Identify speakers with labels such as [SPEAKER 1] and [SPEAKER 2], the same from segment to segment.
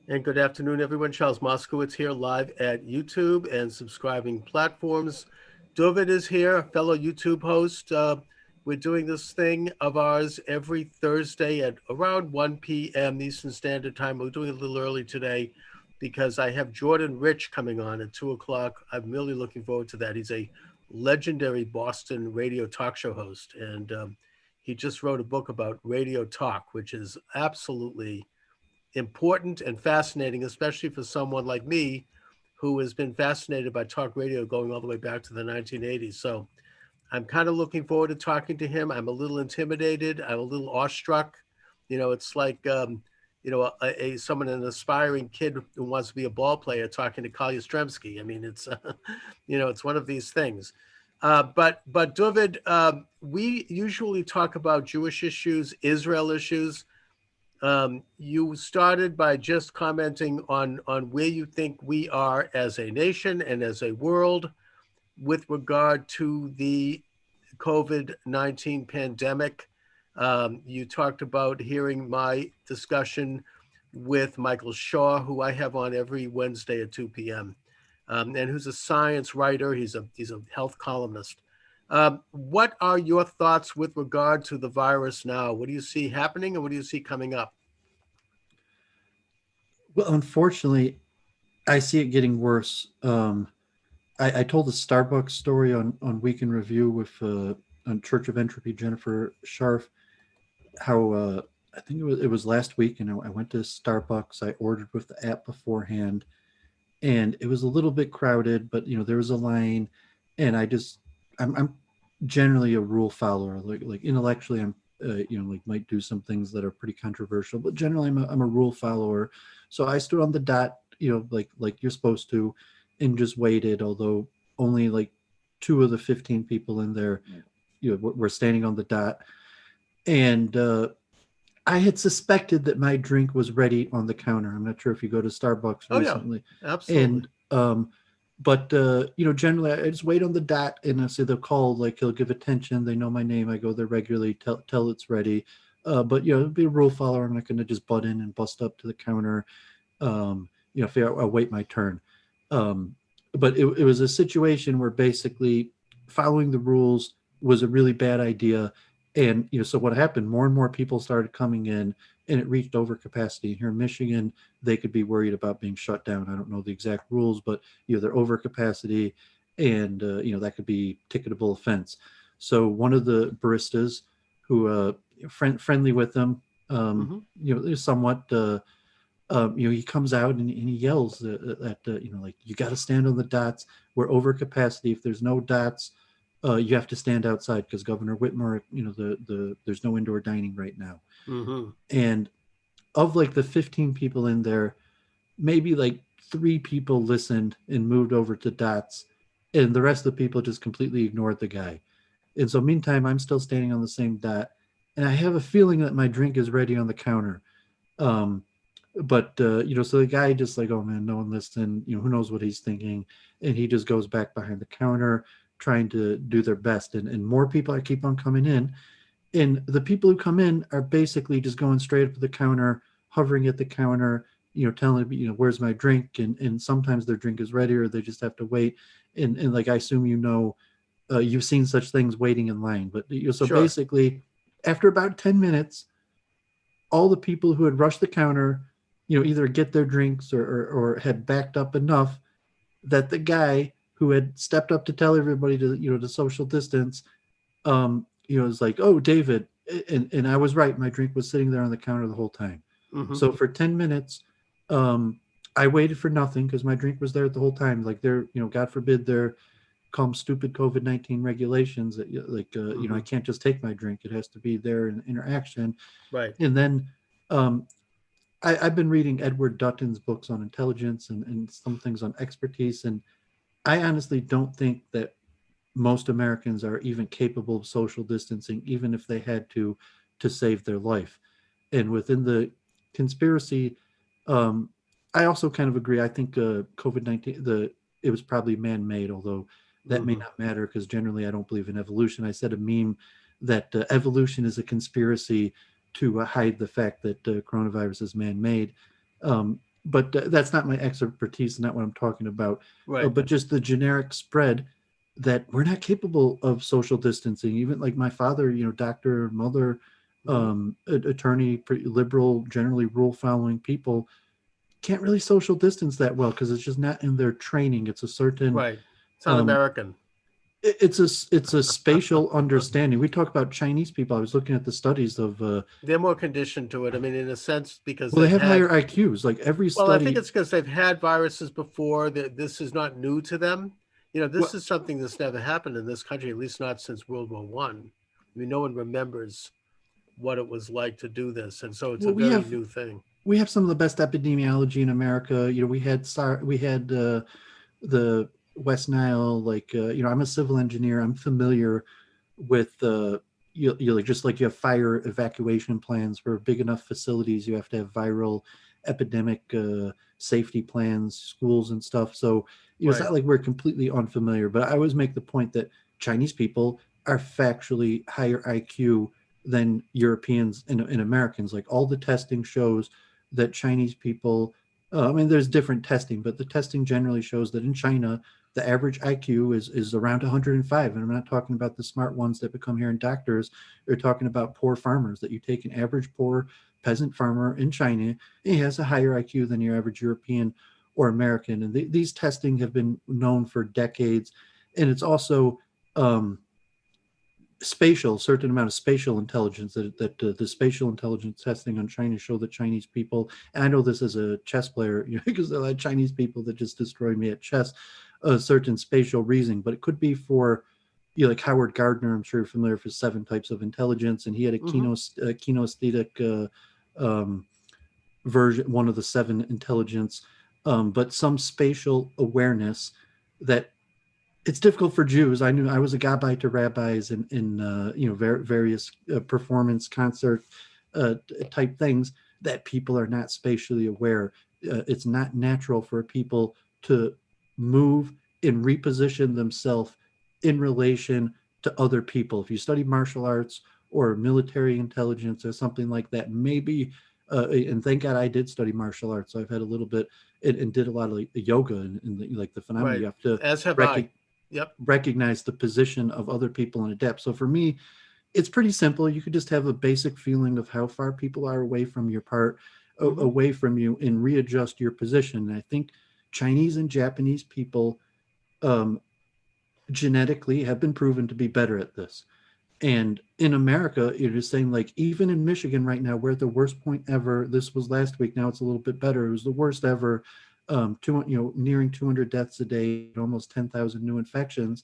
[SPEAKER 1] And good afternoon, everyone. Charles Moscowitz here, live at YouTube and subscribing platforms. Dooovid is here, a fellow YouTube host. We're doing this thing of ours every Thursday at around 1 p.m. Eastern Standard Time. We're doing it a little early today because I have Jordan Rich coming on at 2 o'clock. I'm really looking forward to that. He's a legendary Boston radio talk show host, and he just wrote a book about radio talk, which is absolutely important and fascinating, especially for someone like me who has been fascinated by talk radio going all the way back to the 1980s. So I'm kind of looking forward to talking to him. I'm a little intimidated. I'm a little awestruck. It's like, someone, an aspiring kid who wants to be a ball player talking to Carl Yastrzemski. I mean, it's, it's one of these things. But David, we usually talk about Jewish issues, Israel issues. You started by just commenting on where you think we are as a nation and as a world with regard to the COVID-19 pandemic. You talked about hearing my discussion with Michael Shaw, who I have on every Wednesday at 2 p.m., and who's a science writer. He's a health columnist. What are your thoughts with regard to the virus now? What do you see happening, and what do you see coming up?
[SPEAKER 2] Well, unfortunately, I see it getting worse. I told the Starbucks story on Week in Review with on Church of Entropy Jennifer Scharf. How I think it was last week, and I went to Starbucks. I ordered with the app beforehand, and it was a little bit crowded, but there was a line, and I'm generally a rule follower. Like intellectually, I'm like might do some things that are pretty controversial, but generally I'm a rule follower. So I stood on the dot, like you're supposed to, and just waited. Although only like two of the 15 people in there, were standing on the dot, and I had suspected that my drink was ready on the counter. I'm not sure if you go to Starbucks
[SPEAKER 1] Oh yeah,
[SPEAKER 2] recently,
[SPEAKER 1] absolutely.
[SPEAKER 2] and but generally I just wait on the dot, and I say they'll call, like he'll give attention. They know my name. I go there regularly. Tell it's ready. But it'll be a rule follower. I'm not going to just butt in and bust up to the counter. If I'll wait my turn. Um, but it was a situation where basically following the rules was a really bad idea, and so what happened, more and more people started coming in, and it reached over capacity. Here in Michigan, they could be worried about being shut down. I don't know the exact rules, but they're over capacity, and that could be ticketable offense. So one of the baristas, who friendly with them,
[SPEAKER 1] Hmm.
[SPEAKER 2] is somewhat he comes out, and he yells at like, you got to stand on the dots. We're over capacity. If there's no dots, you have to stand outside because Governor Whitmer, there's no indoor dining right now.
[SPEAKER 1] Hmm.
[SPEAKER 2] And of like the 15 people in there, maybe like three people listened and moved over to dots, and the rest of the people just completely ignored the guy. And so meantime, I'm still standing on the same dot, and I have a feeling that my drink is ready on the counter. Um, but so the guy just like, oh man, no one listened. Who knows what he's thinking, and he just goes back behind the counter, trying to do their best. And more people are keep on coming in, and the people who come in are basically just going straight up to the counter, hovering at the counter, telling where's my drink, and sometimes their drink is ready, or they just have to wait. And like, I assume you've seen such things waiting in line. But so
[SPEAKER 1] Sure.
[SPEAKER 2] basically, after about 10 minutes, all the people who had rushed the counter, either get their drinks, or had backed up enough that the guy who had stepped up to tell everybody to social distance, was like, oh, David. And I was right. My drink was sitting there on the counter the whole time.
[SPEAKER 1] Hmm.
[SPEAKER 2] So for 10 minutes, I waited for nothing because my drink was there the whole time. Like, there, God forbid there come stupid COVID-19 regulations that, like, I
[SPEAKER 1] Hmm.
[SPEAKER 2] can't just take my drink. It has to be there in interaction.
[SPEAKER 1] Right.
[SPEAKER 2] And then um, I've been reading Edward Dutton's books on intelligence, and some things on expertise. And I honestly don't think that most Americans are even capable of social distancing, even if they had to save their life. And within the conspiracy, um, I also kind of agree. I think COVID-19, it was probably man-made, although that may
[SPEAKER 1] Hmm.
[SPEAKER 2] not matter because generally I don't believe in evolution. I said a meme that evolution is a conspiracy to hide the fact that coronavirus is man-made. but that's not my expertise, not what I'm talking about.
[SPEAKER 1] Right.
[SPEAKER 2] But just the generic spread that we're not capable of social distancing. Even like my father, doctor, mother,
[SPEAKER 1] Hmm.
[SPEAKER 2] attorney, pretty liberal, generally rule following people can't really social distance that well because it's just not in their training. It's a certain
[SPEAKER 1] Right. It's
[SPEAKER 2] um,
[SPEAKER 1] un-American.
[SPEAKER 2] it's a spatial understanding. We talk about Chinese people. I was looking at the studies of
[SPEAKER 1] They're more conditioned to it. I mean, in a sense, because
[SPEAKER 2] well, they
[SPEAKER 1] they've
[SPEAKER 2] have
[SPEAKER 1] had.
[SPEAKER 2] higher IQs. Like every
[SPEAKER 1] Well, I think
[SPEAKER 2] study,
[SPEAKER 1] it's because they've had viruses before. That this is not new to them. This
[SPEAKER 2] well,
[SPEAKER 1] is something that's never happened in this country, at least not since World War One. I mean, no one remembers what it was like to do this, and so it's a
[SPEAKER 2] well,
[SPEAKER 1] very new thing.
[SPEAKER 2] we have some of the best epidemiology in America. We had the West Nile. Like I'm a civil engineer. I'm familiar with like just like you have fire evacuation plans for big enough facilities. You have to have viral epidemic safety plans, schools and stuff. So it's
[SPEAKER 1] Right.
[SPEAKER 2] not like we're completely unfamiliar. But I always make the point that Chinese people are factually higher IQ than Europeans and Americans. Like all the testing shows that Chinese people, I mean, there's different testing, but the testing generally shows that in China, the average IQ is around 105. And I'm not talking about the smart ones that become here in doctors. They're talking about poor farmers, that you take an average poor peasant farmer in China, and he has a higher IQ than your average European or American. And these testing have been known for decades. And it's also um, spatial, certain amount of spatial intelligence that the spatial intelligence testing on China show that Chinese people, and I know this as a chess player, because there are Chinese people that just destroy me at chess, a certain spatial reasoning, but it could be for like Howard Gardner. I'm sure you're familiar with his 7 types of intelligence, and he had a
[SPEAKER 1] Hmm.
[SPEAKER 2] kinesthetic um, version, one of the 7 intelligence, but some spatial awareness that it's difficult for Jews. I knew I was a gabbai to rabbis in various performance concert type things, that people are not spatially aware. It's not natural for people to move and reposition themselves in relation to other people. If you study martial arts or military intelligence or something like that, maybe. And thank God I did study martial arts. So I've had a little bit and did a lot of like, yoga and like the phenomena.
[SPEAKER 1] Right.
[SPEAKER 2] You have to
[SPEAKER 1] As have I.
[SPEAKER 2] recognize
[SPEAKER 1] Yep.
[SPEAKER 2] recognize the position of other people and adapt. So for me, it's pretty simple. You could just have a basic feeling of how far people are away from your part,
[SPEAKER 1] Hmm.
[SPEAKER 2] away from you, and readjust your position. And I think Chinese and Japanese people um, genetically have been proven to be better at this. And in America, it is saying like even in Michigan right now, we're at the worst point ever. This was last week. Now it's a little bit better. It was the worst ever. Nearing 200 deaths a day, almost 10,000 new infections,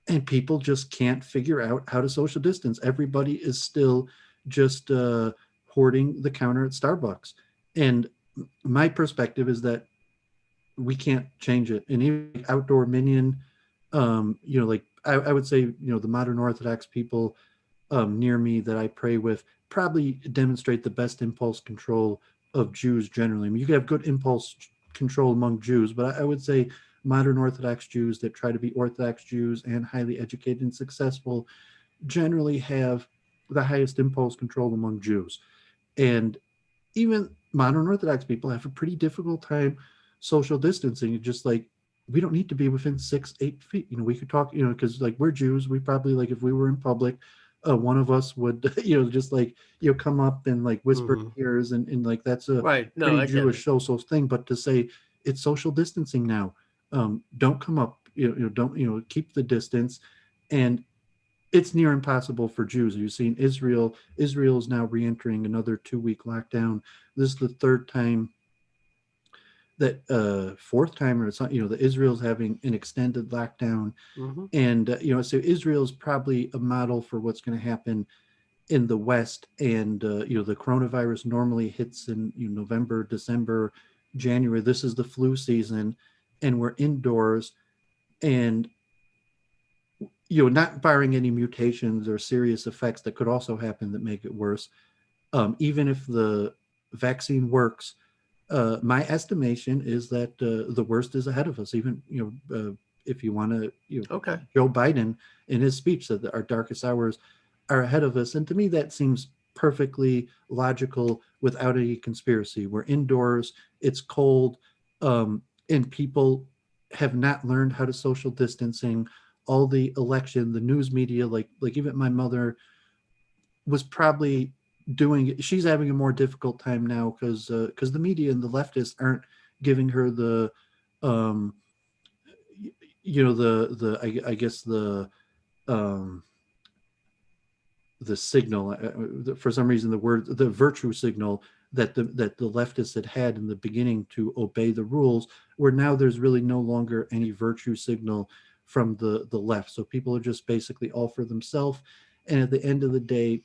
[SPEAKER 2] and people just can't figure out how to social distance. Everybody is still just hoarding the counter at Starbucks. And my perspective is that we can't change it. And even like outdoor minion, like I would say, the modern Orthodox people near me that I pray with probably demonstrate the best impulse control of Jews generally. I mean, you can have good impulse control among Jews, but I would say modern Orthodox Jews that try to be Orthodox Jews and highly educated and successful generally have the highest impulse control among Jews. And even modern Orthodox people have a pretty difficult time social distancing. Just like we don't need to be within 6, 8 feet. We could talk, because like we're Jews, we probably like if we were in public, one of us would, just like come up and like whisper
[SPEAKER 1] Hmm.
[SPEAKER 2] ears and like that's a
[SPEAKER 1] Right. No,
[SPEAKER 2] pretty
[SPEAKER 1] I get it.
[SPEAKER 2] Jewish social thing. But to say it's social distancing now, don't come up, don't keep the distance, and it's near impossible for Jews. You've seen Israel. Israel is now re-entering another 2-week lockdown. This is the third time that fourth time or something. That Israel's having an extended lockdown,
[SPEAKER 1] Hmm.
[SPEAKER 2] and so Israel's probably a model for what's going to happen in the West. And the coronavirus normally hits in November, December, January. This is the flu season, and we're indoors, and not barring any mutations or serious effects that could also happen that make it worse. Even if the vaccine works, my estimation is that the worst is ahead of us. Even if you want to,
[SPEAKER 1] Okay.
[SPEAKER 2] Joe Biden in his speech said that our darkest hours are ahead of us, and to me that seems perfectly logical without any conspiracy. We're indoors, it's cold, and people have not learned how to social distancing. All the election, the news media, like even my mother was probably doing. She's having a more difficult time now because the media and the leftists aren't giving her the um I guess um the signal, for some reason the virtue signal that the leftists had in the beginning to obey the rules, where now there's really no longer any virtue signal from the left. So people are just basically all for themselves, and at the end of the day,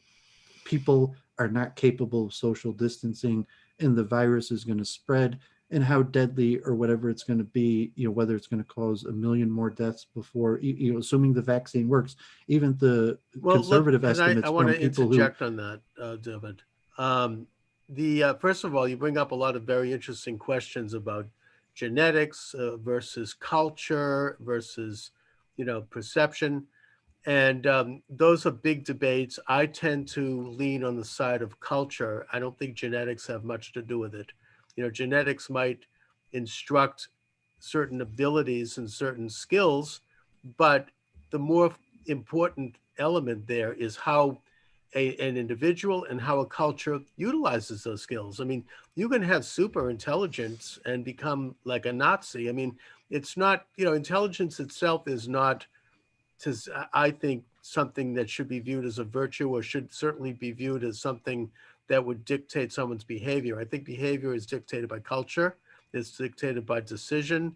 [SPEAKER 2] people are not capable of social distancing, and the virus is going to spread. And how deadly or whatever it's going to be, whether it's going to cause a million more deaths before, assuming the vaccine works. Even the
[SPEAKER 1] Well, look,
[SPEAKER 2] conservative
[SPEAKER 1] I
[SPEAKER 2] estimates
[SPEAKER 1] want
[SPEAKER 2] from
[SPEAKER 1] to
[SPEAKER 2] people who,
[SPEAKER 1] interject on that, David. The first of all, you bring up a lot of very interesting questions about genetics versus culture versus, perception. And those are big debates. I tend to lean on the side of culture. I don't think genetics have much to do with it. Genetics might instruct certain abilities and certain skills, but the more important element there is how an individual and how a culture utilizes those skills. I mean, you can have super intelligence and become like a Nazi. I mean, it's not, intelligence itself is not, I think, something that should be viewed as a virtue or should certainly be viewed as something that would dictate someone's behavior. I think behavior is dictated by culture, it's dictated by decision.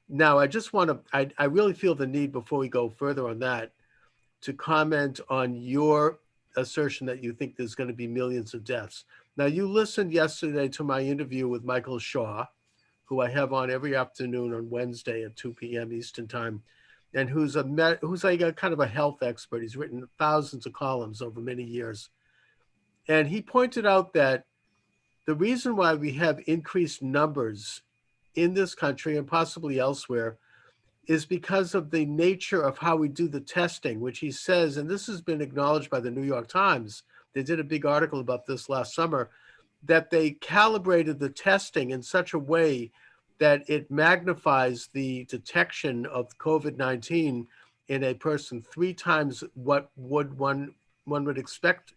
[SPEAKER 1] Now, I just want to, I really feel the need before we go further on that to comment on your assertion that you think there's going to be millions of deaths. Now, you listened yesterday to my interview with Michael Shaw, who I have on every afternoon on Wednesday at 2 p.m. Eastern Time, and who's like a kind of a health expert. He's written thousands of columns over many years. And he pointed out that the reason why we have increased numbers in this country and possibly elsewhere is because of the nature of how we do the testing, which he says, and this has been acknowledged by the New York Times. They did a big article about this last summer, that they calibrated the testing in such a way that it magnifies the detection of COVID-19 in a person 3 times what would one would expect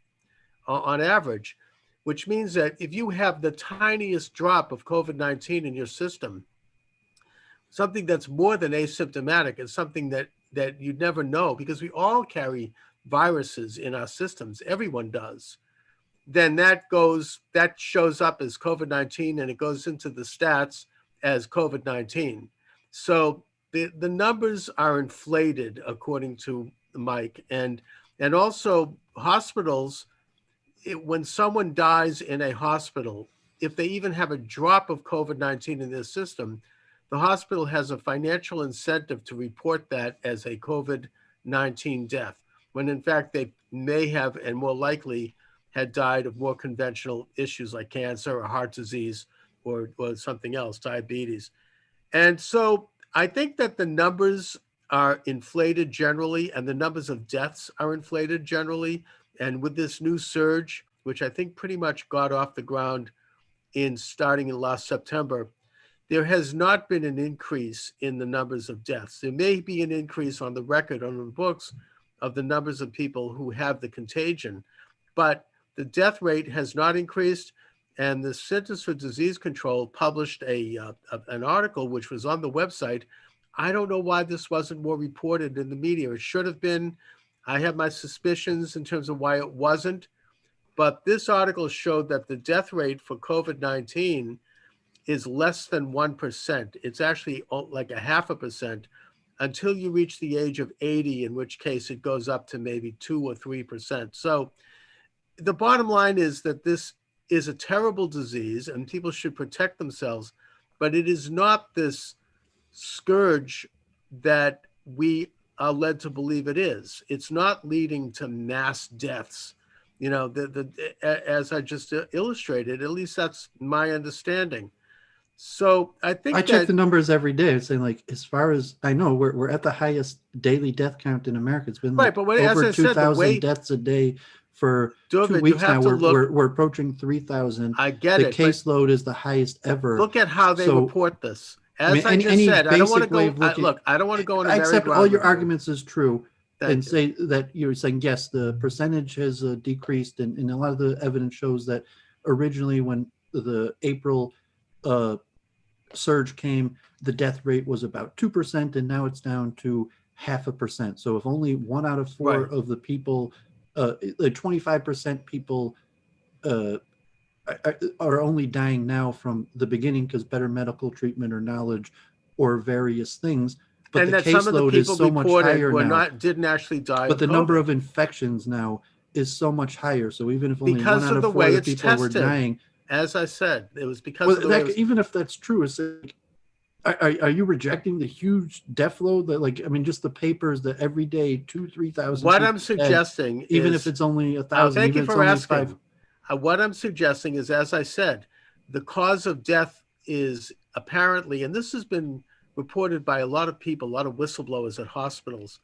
[SPEAKER 1] on average, which means that if you have the tiniest drop of COVID-19 in your system, something that's more than asymptomatic, is something that you'd never know, because we all carry viruses in our systems. Everyone does. Then that shows up as COVID-19, and it goes into the stats as COVID-19. So the numbers are inflated, according to Mike, and also hospitals. When someone dies in a hospital, if they even have a drop of COVID-19 in their system, the hospital has a financial incentive to report that as a COVID-19 death, when in fact they may have, and more likely had, died of more conventional issues like cancer or heart disease or something else, diabetes. And so I think that the numbers are inflated generally, and the numbers of deaths are inflated generally. And with this new surge, which I think pretty much got off the ground in starting in last September, there has not been an increase in the numbers of deaths. There may be an increase on the record, on the books, of the numbers of people who have the contagion, but the death rate has not increased. And the Centers for Disease Control published an article which was on the website. I don't know why this wasn't more reported in the media. It should have been. I have my suspicions in terms of why it wasn't. But this article showed that the death rate for COVID-19 is less than 1%. It's actually like a 0.5% until you reach the age of 80, in which case it goes up to maybe 2 or 3%. So the bottom line is that this is a terrible disease and people should protect themselves, but it is not this scourge that we are led to believe it is. It's not leading to mass deaths. As I just illustrated, at least that's my understanding. So I
[SPEAKER 2] I
[SPEAKER 1] think
[SPEAKER 2] check the
[SPEAKER 1] that,
[SPEAKER 2] numbers every day. It's saying, like, as far as I know, we're at the highest daily death count in America. It's been
[SPEAKER 1] right,
[SPEAKER 2] like
[SPEAKER 1] but as
[SPEAKER 2] over
[SPEAKER 1] I said, the
[SPEAKER 2] 2,000
[SPEAKER 1] way,
[SPEAKER 2] deaths a day for two
[SPEAKER 1] Dovid, you
[SPEAKER 2] weeks
[SPEAKER 1] have
[SPEAKER 2] now.
[SPEAKER 1] to look.
[SPEAKER 2] We're approaching 3,000.
[SPEAKER 1] I get
[SPEAKER 2] The
[SPEAKER 1] it, but
[SPEAKER 2] caseload is the highest ever.
[SPEAKER 1] look at how they
[SPEAKER 2] So,
[SPEAKER 1] report this.
[SPEAKER 2] I mean,
[SPEAKER 1] As I just
[SPEAKER 2] any
[SPEAKER 1] said, I don't want to
[SPEAKER 2] basic way
[SPEAKER 1] go.
[SPEAKER 2] of looking,
[SPEAKER 1] Look, I don't want to go on a
[SPEAKER 2] I accept all
[SPEAKER 1] merry-go-round
[SPEAKER 2] your
[SPEAKER 1] with you.
[SPEAKER 2] arguments as true, and
[SPEAKER 1] Thank you.
[SPEAKER 2] say that you're saying yes, the percentage has decreased, and a lot of the evidence shows that originally when the April uh, surge came, the death rate was about 2%, and now it's down to 0.5%. So if only 1 out of 4
[SPEAKER 1] Right.
[SPEAKER 2] of the people, 25% people uh, are only dying now from the beginning because better medical treatment or knowledge or various things. But
[SPEAKER 1] And
[SPEAKER 2] the
[SPEAKER 1] that some of the
[SPEAKER 2] caseload is
[SPEAKER 1] people
[SPEAKER 2] so much
[SPEAKER 1] reported
[SPEAKER 2] higher
[SPEAKER 1] were
[SPEAKER 2] now.
[SPEAKER 1] not didn't actually die
[SPEAKER 2] But
[SPEAKER 1] of
[SPEAKER 2] the number
[SPEAKER 1] COVID
[SPEAKER 2] of infections now is so much higher. So even if only one
[SPEAKER 1] because
[SPEAKER 2] out
[SPEAKER 1] of
[SPEAKER 2] of
[SPEAKER 1] the
[SPEAKER 2] four
[SPEAKER 1] way
[SPEAKER 2] of the
[SPEAKER 1] it's
[SPEAKER 2] people were
[SPEAKER 1] tested.
[SPEAKER 2] dying,
[SPEAKER 1] As I said, it was because
[SPEAKER 2] well,
[SPEAKER 1] of the way it
[SPEAKER 2] that
[SPEAKER 1] was.
[SPEAKER 2] even if that's true, it's like, are you rejecting the huge death load that, like, I mean, just the papers that every day 2,000 3,000
[SPEAKER 1] What I'm
[SPEAKER 2] people dead,
[SPEAKER 1] suggesting
[SPEAKER 2] even if
[SPEAKER 1] is,
[SPEAKER 2] it's only 1,000,
[SPEAKER 1] thank you
[SPEAKER 2] even if it's
[SPEAKER 1] for
[SPEAKER 2] only five.
[SPEAKER 1] asking. What I'm suggesting is, as I said, the cause of death is apparently, and this has been reported by a lot of people, a lot of whistleblowers at hospitals,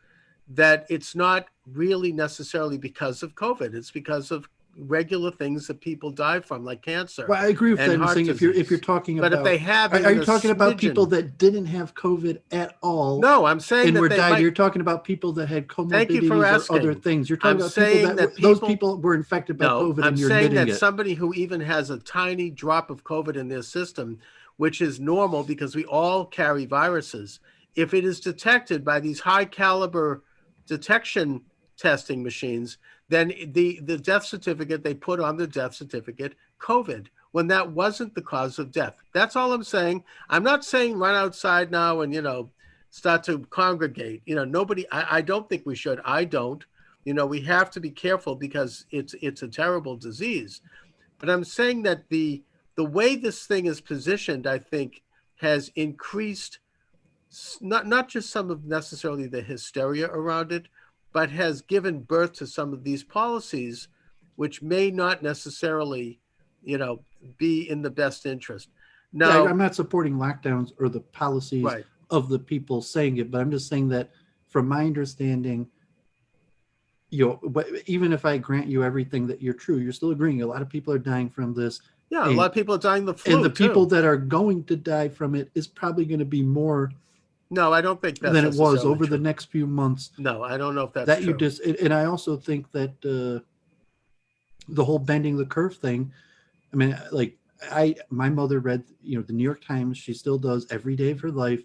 [SPEAKER 1] that it's not really necessarily because of COVID. It's because of regular things that people die from, like cancer
[SPEAKER 2] Well, I agree with that.
[SPEAKER 1] and
[SPEAKER 2] I'm
[SPEAKER 1] heart
[SPEAKER 2] saying if you're
[SPEAKER 1] disease.
[SPEAKER 2] talking
[SPEAKER 1] But if
[SPEAKER 2] about,
[SPEAKER 1] they have
[SPEAKER 2] are
[SPEAKER 1] even
[SPEAKER 2] you
[SPEAKER 1] a
[SPEAKER 2] talking about people
[SPEAKER 1] smidgen,
[SPEAKER 2] that didn't have COVID at all
[SPEAKER 1] no, I'm saying
[SPEAKER 2] and
[SPEAKER 1] that
[SPEAKER 2] were
[SPEAKER 1] they
[SPEAKER 2] died?
[SPEAKER 1] might.
[SPEAKER 2] You're talking about people that had
[SPEAKER 1] Thank you for
[SPEAKER 2] comorbidities or other
[SPEAKER 1] asking.
[SPEAKER 2] things. You're talking
[SPEAKER 1] I'm
[SPEAKER 2] about people
[SPEAKER 1] saying
[SPEAKER 2] that
[SPEAKER 1] that
[SPEAKER 2] those
[SPEAKER 1] people,
[SPEAKER 2] people were infected by
[SPEAKER 1] no,
[SPEAKER 2] COVID,
[SPEAKER 1] I'm
[SPEAKER 2] and you're
[SPEAKER 1] saying
[SPEAKER 2] admitting
[SPEAKER 1] that
[SPEAKER 2] it.
[SPEAKER 1] somebody who even has a tiny drop of COVID in their system, which is normal because we all carry viruses, if it is detected by these high caliber detection testing machines, then the death certificate, they put on the death certificate COVID when that wasn't the cause of death. That's all I'm saying. I'm not saying run outside now and, start to congregate. Nobody, I don't think we should. I don't. We have to be careful because it's a terrible disease. But I'm saying that the way this thing is positioned, I think, has increased not just some of necessarily the hysteria around it, but has given birth to some of these policies, which may not necessarily, you know, be in the best interest.
[SPEAKER 2] Yeah,
[SPEAKER 1] Now,
[SPEAKER 2] I'm not supporting lockdowns or the policies
[SPEAKER 1] right.
[SPEAKER 2] of the people saying it, but I'm just saying that from my understanding, but even if I grant you everything that you're true, you're still agreeing a lot of people are dying from this,
[SPEAKER 1] Yeah, a lot
[SPEAKER 2] and
[SPEAKER 1] of people are dying of the
[SPEAKER 2] and
[SPEAKER 1] flu
[SPEAKER 2] the people
[SPEAKER 1] too.
[SPEAKER 2] that are going to die from it is probably going to be more
[SPEAKER 1] No, I don't think that's
[SPEAKER 2] than it was
[SPEAKER 1] necessarily
[SPEAKER 2] over the
[SPEAKER 1] true.
[SPEAKER 2] next few months.
[SPEAKER 1] No, I don't know if that's
[SPEAKER 2] That you
[SPEAKER 1] true.
[SPEAKER 2] just, and I also think that the whole bending the curve thing. I mean, like, my mother read, the New York Times. She still does every day of her life,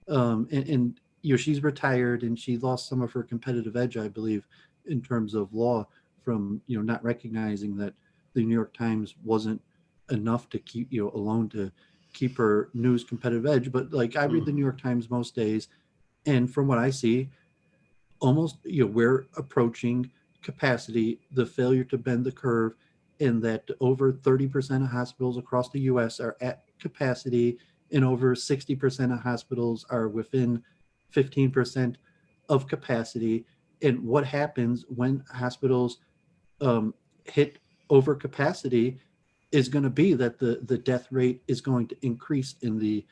[SPEAKER 2] and she's retired and she lost some of her competitive edge, I believe, in terms of law from not recognizing that the New York Times wasn't enough to keep alone to keep her news competitive edge. But like, I read the New
[SPEAKER 1] Mm-hmm.
[SPEAKER 2] York Times most days, and from what I see, almost we're approaching capacity, the failure to bend the curve, in that over 30% of hospitals across the US are at capacity, and over 60% of hospitals are within 15% of capacity. And what happens when hospitals hit over capacity is going to be that the death rate is going to increase, and the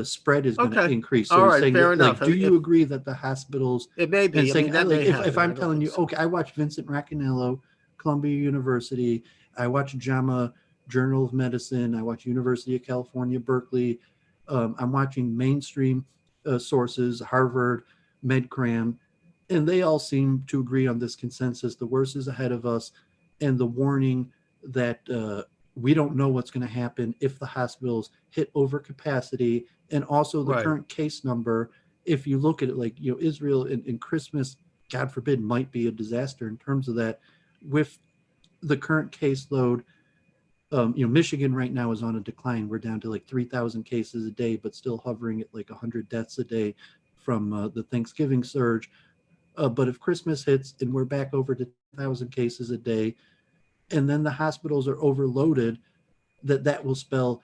[SPEAKER 2] spread is going to
[SPEAKER 1] Okay.
[SPEAKER 2] increase. So
[SPEAKER 1] All
[SPEAKER 2] you're
[SPEAKER 1] right.
[SPEAKER 2] saying
[SPEAKER 1] Fair
[SPEAKER 2] that,
[SPEAKER 1] enough.
[SPEAKER 2] like, do
[SPEAKER 1] If
[SPEAKER 2] you agree that the hospitals,
[SPEAKER 1] it may
[SPEAKER 2] and
[SPEAKER 1] be, I
[SPEAKER 2] saying,
[SPEAKER 1] mean, that
[SPEAKER 2] like,
[SPEAKER 1] may
[SPEAKER 2] if
[SPEAKER 1] happen. I
[SPEAKER 2] I'm
[SPEAKER 1] don't
[SPEAKER 2] telling
[SPEAKER 1] think
[SPEAKER 2] you,
[SPEAKER 1] so.
[SPEAKER 2] okay, I watch Vincent Raccanello, Columbia University, I watch JAMA, Journal of Medicine, I watch University of California, Berkeley, I'm watching mainstream sources, Harvard, MedCram, and they all seem to agree on this consensus: the worst is ahead of us, and the warning that we don't know what's going to happen if the hospitals hit overcapacity, and also the
[SPEAKER 1] Right.
[SPEAKER 2] current case number. If you look at it, like, Israel in Christmas, God forbid, might be a disaster in terms of that. With the current caseload, Michigan right now is on a decline. We're down to like 3,000 cases a day, but still hovering at like 100 deaths a day from the Thanksgiving surge. But if Christmas hits and we're back over to 1,000 cases a day, and then the hospitals are overloaded, that will spell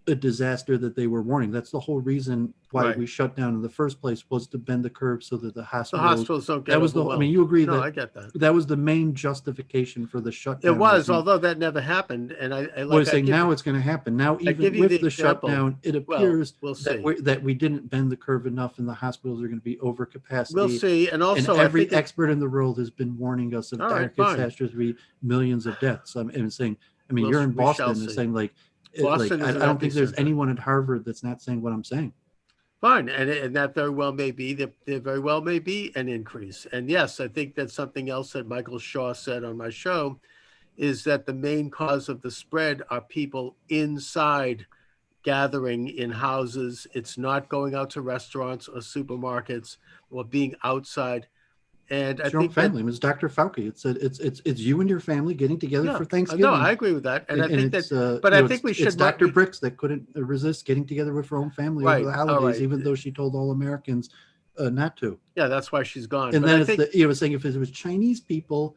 [SPEAKER 2] a disaster that they were warning. That's the whole reason why
[SPEAKER 1] Right.
[SPEAKER 2] we shut down in the first place, was to bend the curve so that the
[SPEAKER 1] The
[SPEAKER 2] hospitals.
[SPEAKER 1] hospitals don't get
[SPEAKER 2] That was the. I mean,
[SPEAKER 1] overwhelmed.
[SPEAKER 2] you agree
[SPEAKER 1] No,
[SPEAKER 2] that
[SPEAKER 1] I get that.
[SPEAKER 2] that was the main justification for the
[SPEAKER 1] It
[SPEAKER 2] shutdown. Was
[SPEAKER 1] was,
[SPEAKER 2] the
[SPEAKER 1] although that never happened. And I
[SPEAKER 2] we're
[SPEAKER 1] like
[SPEAKER 2] saying now it's going to happen. Now,
[SPEAKER 1] I
[SPEAKER 2] even
[SPEAKER 1] give you the
[SPEAKER 2] with the
[SPEAKER 1] example.
[SPEAKER 2] shutdown, it
[SPEAKER 1] Well,
[SPEAKER 2] appears
[SPEAKER 1] we'll
[SPEAKER 2] that
[SPEAKER 1] see.
[SPEAKER 2] we didn't bend the curve enough, and the hospitals are going to be over
[SPEAKER 1] We'll
[SPEAKER 2] capacity.
[SPEAKER 1] see. And
[SPEAKER 2] And
[SPEAKER 1] also, I
[SPEAKER 2] every
[SPEAKER 1] think it.
[SPEAKER 2] expert in the world has been warning us of
[SPEAKER 1] All right,
[SPEAKER 2] dire
[SPEAKER 1] fine.
[SPEAKER 2] catastrophe, millions of deaths. And saying, I mean, you're in
[SPEAKER 1] We shall
[SPEAKER 2] Boston, and
[SPEAKER 1] see.
[SPEAKER 2] saying
[SPEAKER 1] Boston is an
[SPEAKER 2] I don't think there's
[SPEAKER 1] epicenter.
[SPEAKER 2] anyone at Harvard that's not saying what I'm saying.
[SPEAKER 1] Fine, and that very well may be. There very well may be an increase. And yes, I think that's something else that Michael Shaw said on my show, is that the main cause of the spread are people inside gathering in houses. It's not going out to restaurants or supermarkets or being outside. And I
[SPEAKER 2] It's your own
[SPEAKER 1] think that,
[SPEAKER 2] family. It was Dr. Fauci. It's you and your family getting together
[SPEAKER 1] yeah,
[SPEAKER 2] for
[SPEAKER 1] no,
[SPEAKER 2] Thanksgiving.
[SPEAKER 1] I agree with that. And I
[SPEAKER 2] And
[SPEAKER 1] think that,
[SPEAKER 2] it's
[SPEAKER 1] but I think we
[SPEAKER 2] it's
[SPEAKER 1] should,
[SPEAKER 2] Dr. Bricks that couldn't resist getting together with her own family over
[SPEAKER 1] right.
[SPEAKER 2] the
[SPEAKER 1] All
[SPEAKER 2] holidays,
[SPEAKER 1] right.
[SPEAKER 2] even though she told all Americans not to.
[SPEAKER 1] Yeah, that's why she's gone.
[SPEAKER 2] And
[SPEAKER 1] But
[SPEAKER 2] then
[SPEAKER 1] I
[SPEAKER 2] it's
[SPEAKER 1] think,
[SPEAKER 2] the saying, if it was Chinese people,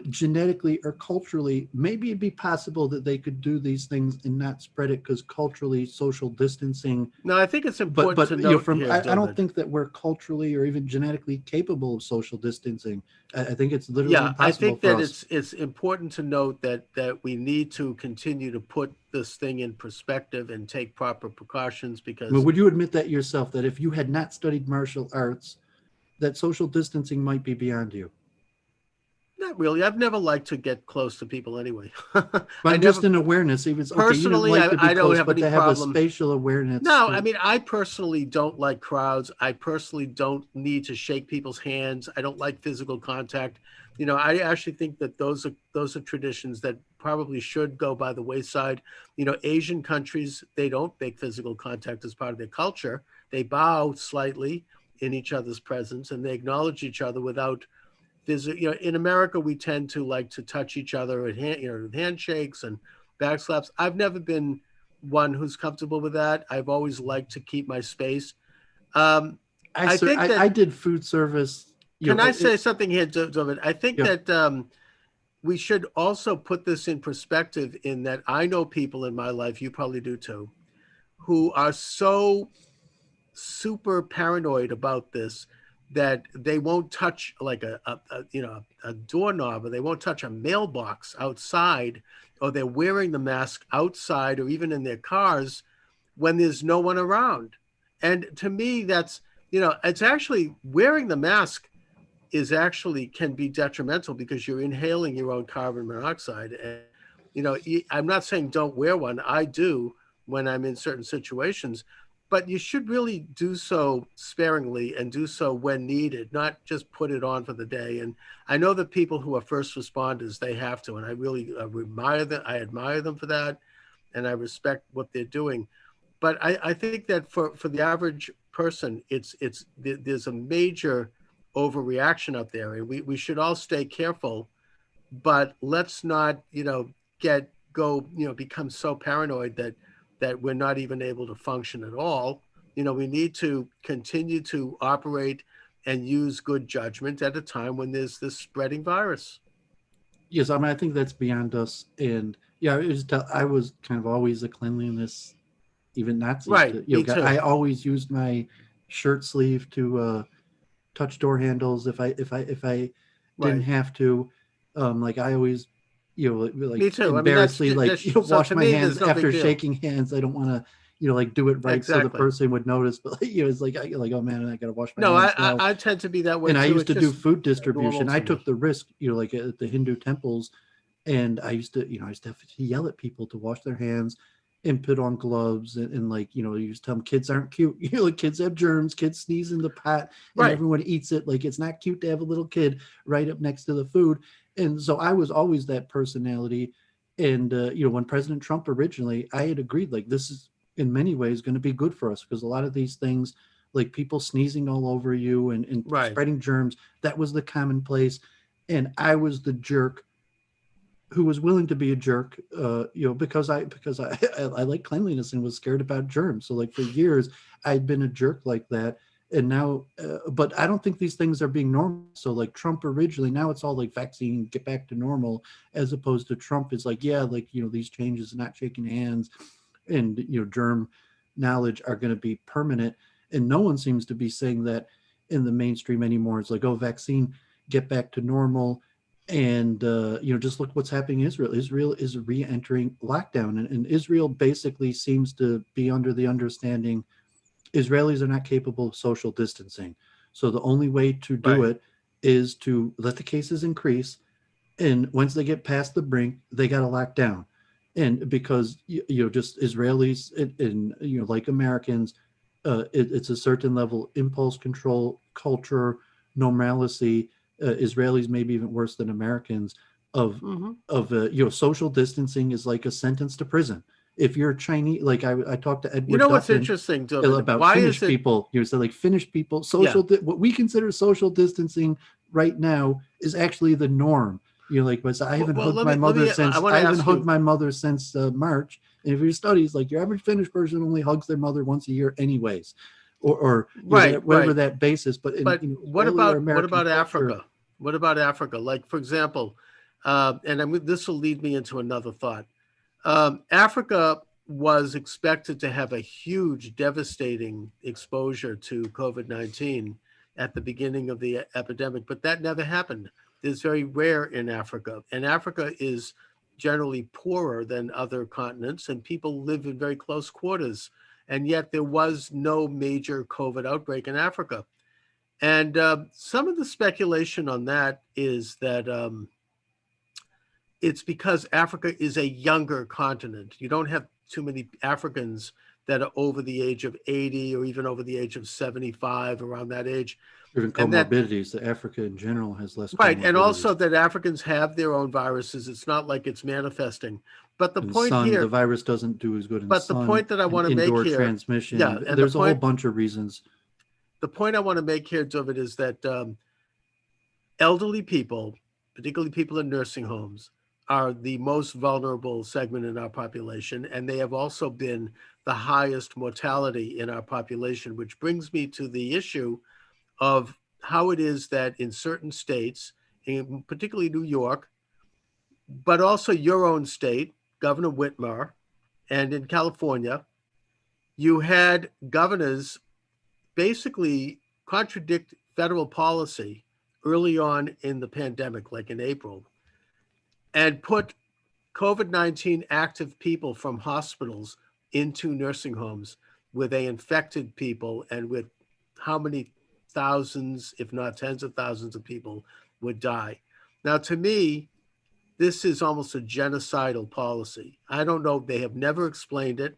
[SPEAKER 2] genetically or culturally, maybe it'd be possible that they could do these things and not spread it, because culturally, social distancing.
[SPEAKER 1] no, I think it's
[SPEAKER 2] But
[SPEAKER 1] important to note
[SPEAKER 2] from
[SPEAKER 1] here,
[SPEAKER 2] I don't
[SPEAKER 1] Dovid.
[SPEAKER 2] think that we're culturally or even genetically capable of social distancing. I think it's literally
[SPEAKER 1] Yeah, I
[SPEAKER 2] impossible
[SPEAKER 1] think
[SPEAKER 2] for
[SPEAKER 1] that
[SPEAKER 2] us.
[SPEAKER 1] it's important to note that we need to continue to put this thing in perspective and take proper precautions
[SPEAKER 2] I mean,
[SPEAKER 1] because
[SPEAKER 2] would you admit that yourself, that if you had not studied martial arts, that social distancing might be beyond you?
[SPEAKER 1] not really. I've never liked to get close to people anyway.
[SPEAKER 2] But
[SPEAKER 1] I
[SPEAKER 2] I'm
[SPEAKER 1] never
[SPEAKER 2] just in awareness. Even okay, you didn't
[SPEAKER 1] personally,
[SPEAKER 2] like to be
[SPEAKER 1] I don't
[SPEAKER 2] close,
[SPEAKER 1] have
[SPEAKER 2] but
[SPEAKER 1] any
[SPEAKER 2] to have a
[SPEAKER 1] problem.
[SPEAKER 2] spatial awareness
[SPEAKER 1] No, I
[SPEAKER 2] to.
[SPEAKER 1] mean, I personally don't like crowds. I personally don't need to shake people's hands. I don't like physical contact. I actually think that those are traditions that probably should go by the wayside. Asian countries, they don't make physical contact as part of their culture. They bow slightly in each other's presence and they acknowledge each other without physical. In America, we tend to like to touch each other at handshakes and back slaps. I've never been one who's comfortable with that. I've always liked to keep my space. Um, I think
[SPEAKER 2] I
[SPEAKER 1] that,
[SPEAKER 2] did food service.
[SPEAKER 1] can I say something here, David? I think
[SPEAKER 2] Yeah.
[SPEAKER 1] that we should also put this in perspective in that I know people in my life, you probably do too, who are so super paranoid about this that they won't touch like a doorknob, or they won't touch a mailbox outside, or they're wearing the mask outside or even in their cars when there's no one around. And to me, that's, it's actually wearing the mask is actually can be detrimental because you're inhaling your own carbon monoxide. And, I'm not saying don't wear one. I do when I'm in certain situations, but you should really do so sparingly and do so when needed, not just put it on for the day. And I know that people who are first responders, they have to, and I really admire them. I admire them for that, and I respect what they're doing. But I think that for the average person, there's a major overreaction out there, and we should all stay careful. But let's not, get go, become so paranoid that we're not even able to function at all. We need to continue to operate and use good judgment at a time when there's this spreading virus.
[SPEAKER 2] Yes, I mean, I think that's beyond us. And yeah, I was kind of always a cleanliness, even Nazis.
[SPEAKER 1] Right, me
[SPEAKER 2] I
[SPEAKER 1] too.
[SPEAKER 2] always used my shirt sleeve to touch door handles if I didn't
[SPEAKER 1] Right,
[SPEAKER 2] have to. Like I always,
[SPEAKER 1] me
[SPEAKER 2] like
[SPEAKER 1] too. I mean,
[SPEAKER 2] embarrassingly, like
[SPEAKER 1] so
[SPEAKER 2] wash
[SPEAKER 1] to
[SPEAKER 2] my
[SPEAKER 1] me,
[SPEAKER 2] hands
[SPEAKER 1] there's no
[SPEAKER 2] after
[SPEAKER 1] big deal.
[SPEAKER 2] shaking hands. I don't want to, like do it right so the
[SPEAKER 1] Exactly.
[SPEAKER 2] person would notice. But it's like oh man, I got to wash my
[SPEAKER 1] No, I,
[SPEAKER 2] hands now.
[SPEAKER 1] I I tend to be that way
[SPEAKER 2] And I
[SPEAKER 1] too.
[SPEAKER 2] used
[SPEAKER 1] It's
[SPEAKER 2] to do
[SPEAKER 1] just
[SPEAKER 2] food
[SPEAKER 1] normal
[SPEAKER 2] distribution. I
[SPEAKER 1] to
[SPEAKER 2] took
[SPEAKER 1] me.
[SPEAKER 2] the risk, like at the Hindu temples, and I used to have to yell at people to wash their hands and put on gloves, and like, you just tell them kids aren't cute. Like kids have germs, kids sneeze in the pot, and
[SPEAKER 1] Right.
[SPEAKER 2] everyone eats it. Like it's not cute to have a little kid right up next to the food. And so I was always that personality. And when President Trump originally, I had agreed like this is in many ways going to be good for us, because a lot of these things, like people sneezing all over you and
[SPEAKER 1] Right.
[SPEAKER 2] spreading germs, that was the commonplace. And I was the jerk who was willing to be a jerk, because I like cleanliness and was scared about germs. So like for years I'd been a jerk like that, and now, but I don't think these things are being normal. So like Trump originally, now it's all like vaccine, get back to normal, as opposed to Trump is like, yeah, like these changes, not shaking hands, and germ knowledge are going to be permanent. And no one seems to be saying that in the mainstream anymore. It's like, oh, vaccine, get back to normal. And just look what's happening in Israel. Israel is re-entering lockdown, and Israel basically seems to be under the understanding Israelis are not capable of social distancing. So the only way to do
[SPEAKER 1] Right.
[SPEAKER 2] it is to let the cases increase, and once they get past the brink, they got to lock down. And because just Israelis and like Americans, it's a certain level impulse control, culture, normalcy. Israelis maybe even worse than Americans. Of
[SPEAKER 1] Hmm.
[SPEAKER 2] social distancing is like a sentence to prison. If you're Chinese, like I talked to
[SPEAKER 1] You
[SPEAKER 2] Edward
[SPEAKER 1] know what's
[SPEAKER 2] Dutton
[SPEAKER 1] interesting, Dooovid?
[SPEAKER 2] about
[SPEAKER 1] Why is
[SPEAKER 2] Finnish
[SPEAKER 1] it?
[SPEAKER 2] people. So like Finnish people,
[SPEAKER 1] Yeah.
[SPEAKER 2] what we consider social distancing right now is actually the norm. Like, but I haven't
[SPEAKER 1] Well,
[SPEAKER 2] hugged
[SPEAKER 1] let
[SPEAKER 2] my
[SPEAKER 1] me let
[SPEAKER 2] mother
[SPEAKER 1] me. I
[SPEAKER 2] since
[SPEAKER 1] want to ask you.
[SPEAKER 2] March. And if your studies, like your average Finnish person only hugs their mother once a year, anyways, or
[SPEAKER 1] Right,
[SPEAKER 2] whatever
[SPEAKER 1] right.
[SPEAKER 2] that basis. But in
[SPEAKER 1] But
[SPEAKER 2] Israeli or
[SPEAKER 1] what
[SPEAKER 2] American
[SPEAKER 1] about
[SPEAKER 2] culture,
[SPEAKER 1] Africa? What about Africa? Like, for example, this will lead me into another thought. Africa was expected to have a huge, devastating exposure to COVID-19 at the beginning of the epidemic, but that never happened. It's very rare in Africa, and Africa is generally poorer than other continents, and people live in very close quarters. And yet, there was no major COVID outbreak in Africa. And some of the speculation on that is that it's because Africa is a younger continent. You don't have too many Africans that are over the age of 80 or even over the age of 75, around that age.
[SPEAKER 2] even
[SPEAKER 1] And that,
[SPEAKER 2] comorbidities, that Africa in general has less
[SPEAKER 1] right. And
[SPEAKER 2] comorbidities.
[SPEAKER 1] also that Africans have their own viruses. It's not like it's manifesting. But the
[SPEAKER 2] In
[SPEAKER 1] point
[SPEAKER 2] sun, the
[SPEAKER 1] here,
[SPEAKER 2] virus doesn't do as good in
[SPEAKER 1] but the
[SPEAKER 2] sun
[SPEAKER 1] point that I
[SPEAKER 2] and
[SPEAKER 1] want to make
[SPEAKER 2] indoor
[SPEAKER 1] here, yeah,
[SPEAKER 2] transmission.
[SPEAKER 1] and
[SPEAKER 2] There's a whole bunch of reasons.
[SPEAKER 1] the point I want to make here, David, is that elderly people, particularly people in nursing homes, are the most vulnerable segment in our population, and they have also been the highest mortality in our population, which brings me to the issue of how it is that in certain states, in particularly New York, but also your own state, Governor Whitmer, and in California, you had governors basically contradict federal policy early on in the pandemic, like in April, and put COVID-19 active people from hospitals into nursing homes where they infected people and with how many thousands, if not tens of thousands of people would die. Now, to me, this is almost a genocidal policy. I don't know. They have never explained it.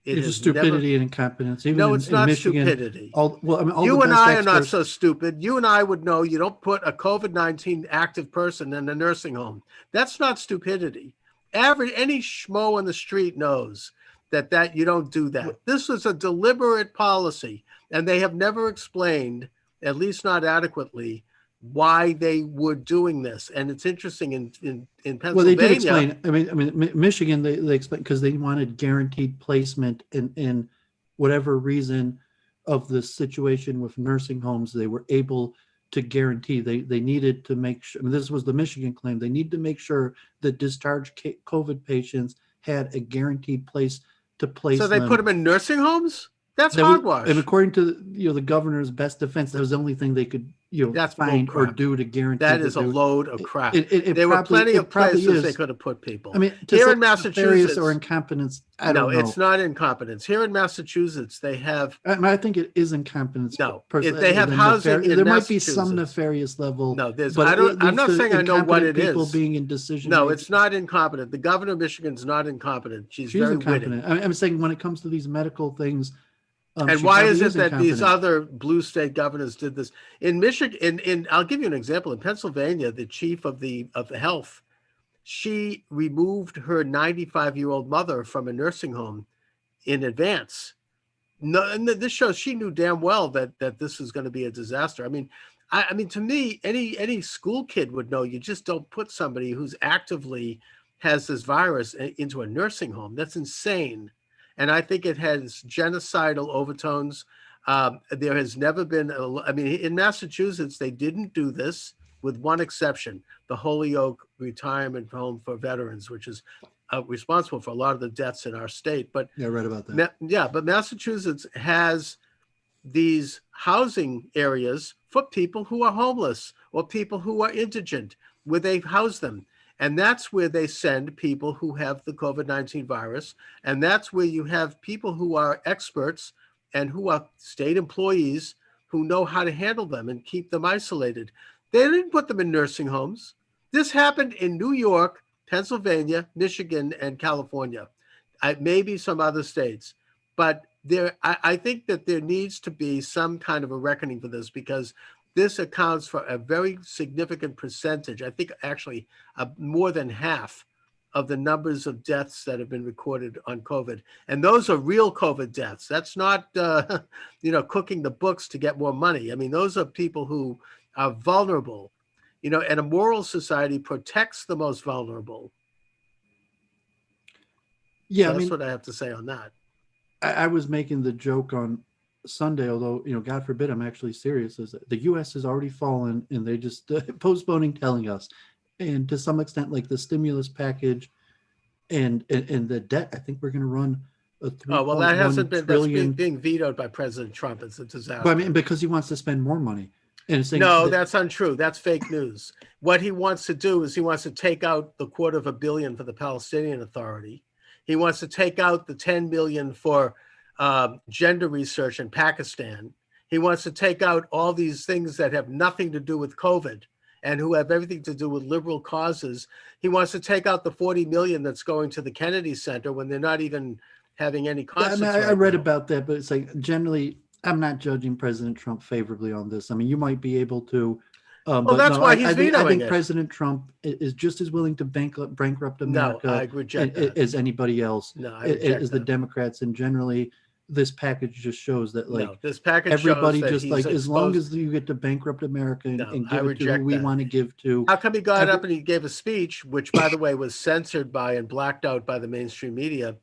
[SPEAKER 1] It
[SPEAKER 2] It's just
[SPEAKER 1] has never.
[SPEAKER 2] stupidity and incompetence. Even
[SPEAKER 1] No, it's
[SPEAKER 2] in
[SPEAKER 1] not
[SPEAKER 2] Michigan,
[SPEAKER 1] stupidity.
[SPEAKER 2] all the
[SPEAKER 1] You and
[SPEAKER 2] best
[SPEAKER 1] I are not
[SPEAKER 2] experts.
[SPEAKER 1] so stupid. You and I would know you don't put a COVID-19 active person in a nursing home. That's not stupidity. Any schmo on the street knows that you don't do that. This was a deliberate policy, and they have never explained, at least not adequately, why they were doing this. And it's interesting in
[SPEAKER 2] Well, they did
[SPEAKER 1] Pennsylvania.
[SPEAKER 2] explain. Michigan, they explained because they wanted guaranteed placement in whatever reason of the situation with nursing homes. They were able to guarantee. They needed to make sure. I mean, this was the Michigan claim. They need to make sure that discharged COVID patients had a guaranteed place to
[SPEAKER 1] So
[SPEAKER 2] place
[SPEAKER 1] they put
[SPEAKER 2] them.
[SPEAKER 1] them in nursing homes? That's
[SPEAKER 2] That was, and
[SPEAKER 1] hogwash.
[SPEAKER 2] according to the governor's best defense, that was the only thing they could
[SPEAKER 1] That's bull
[SPEAKER 2] find or
[SPEAKER 1] crap.
[SPEAKER 2] do to guarantee
[SPEAKER 1] That
[SPEAKER 2] that
[SPEAKER 1] is a
[SPEAKER 2] they would.
[SPEAKER 1] load of crap.
[SPEAKER 2] It
[SPEAKER 1] There were
[SPEAKER 2] probably
[SPEAKER 1] plenty of places they
[SPEAKER 2] is.
[SPEAKER 1] could have put
[SPEAKER 2] I
[SPEAKER 1] people.
[SPEAKER 2] mean, to
[SPEAKER 1] Here
[SPEAKER 2] say
[SPEAKER 1] in
[SPEAKER 2] it's nefarious or
[SPEAKER 1] Massachusetts,
[SPEAKER 2] incompetence, I
[SPEAKER 1] no,
[SPEAKER 2] don't
[SPEAKER 1] it's
[SPEAKER 2] know.
[SPEAKER 1] not incompetence. Here in Massachusetts, they have
[SPEAKER 2] I think it is incompetence.
[SPEAKER 1] no. They
[SPEAKER 2] Personally,
[SPEAKER 1] have housing in
[SPEAKER 2] there might be some
[SPEAKER 1] Massachusetts.
[SPEAKER 2] nefarious level,
[SPEAKER 1] No, there's.
[SPEAKER 2] but
[SPEAKER 1] I don't.
[SPEAKER 2] it
[SPEAKER 1] I'm
[SPEAKER 2] leads
[SPEAKER 1] not
[SPEAKER 2] to
[SPEAKER 1] saying I know what
[SPEAKER 2] incompetent
[SPEAKER 1] it
[SPEAKER 2] people
[SPEAKER 1] is.
[SPEAKER 2] being in decision
[SPEAKER 1] No, it's
[SPEAKER 2] making.
[SPEAKER 1] not incompetent. The governor of Michigan's not incompetent. She's
[SPEAKER 2] She is
[SPEAKER 1] very witty.
[SPEAKER 2] incompetent. I'm saying when it comes to these medical things,
[SPEAKER 1] And
[SPEAKER 2] she
[SPEAKER 1] why is
[SPEAKER 2] probably
[SPEAKER 1] it
[SPEAKER 2] is
[SPEAKER 1] that these
[SPEAKER 2] incompetent.
[SPEAKER 1] other blue state governors did this in Michigan? I'll give you an example. In Pennsylvania, the chief of the health, she removed her 95-year-old mother from a nursing home in advance. No, and this shows she knew damn well that this was going to be a disaster. I mean, to me, any school kid would know you just don't put somebody who's actively has this virus into a nursing home. That's insane, and I think it has genocidal overtones. There has never been. I mean, in Massachusetts, they didn't do this with one exception: the Holyoke Retirement Home for Veterans, which is responsible for a lot of the deaths in our state. But
[SPEAKER 2] Yeah, I read about that.
[SPEAKER 1] yeah, but Massachusetts has these housing areas for people who are homeless or people who are indigent, where they house them. And that's where they send people who have the COVID-19 virus. And that's where you have people who are experts and who are state employees who know how to handle them and keep them isolated. They didn't put them in nursing homes. This happened in New York, Pennsylvania, Michigan, and California, maybe some other states. But I think that there needs to be some kind of a reckoning for this, because this accounts for a very significant percentage. I think actually more than half of the numbers of deaths that have been recorded on COVID. And those are real COVID deaths. That's not, cooking the books to get more money. I mean, those are people who are vulnerable, and a moral society protects the most vulnerable.
[SPEAKER 2] Yeah,
[SPEAKER 1] so that's what I have to say on that.
[SPEAKER 2] I was making the joke on Sunday, although, God forbid I'm actually serious, is that the U.S. has already fallen and they just postponing telling us. And to some extent, like the stimulus package and the debt, I think we're going to run a 3.1
[SPEAKER 1] that hasn't been
[SPEAKER 2] trillion.
[SPEAKER 1] That's being vetoed by President Trump. It's a disaster.
[SPEAKER 2] But I mean, because he wants to spend more money. And saying
[SPEAKER 1] no, that's untrue. That's fake news. What he wants to do is he wants to take out the $250 million for the Palestinian Authority. He wants to take out the $10 million for gender research in Pakistan. He wants to take out all these things that have nothing to do with COVID and who have everything to do with liberal causes. He wants to take out the $40 million that's going to the Kennedy Center when they're not even having any concerts.
[SPEAKER 2] I read about that, but it's like generally, I'm not judging President Trump favorably on this. I mean, you might be able to.
[SPEAKER 1] But that's why he's vetoing
[SPEAKER 2] I think
[SPEAKER 1] it.
[SPEAKER 2] President Trump is just as willing to bankrupt America
[SPEAKER 1] no, I reject that.
[SPEAKER 2] as anybody else.
[SPEAKER 1] No, I reject
[SPEAKER 2] as the Democrats, and generally, this package just shows that
[SPEAKER 1] this package
[SPEAKER 2] everybody
[SPEAKER 1] shows
[SPEAKER 2] just
[SPEAKER 1] that
[SPEAKER 2] as long as you get to bankrupt America and give it to who we want to give to.
[SPEAKER 1] How come he got up and he gave a speech, which by the way was censored by and blacked out by the mainstream media,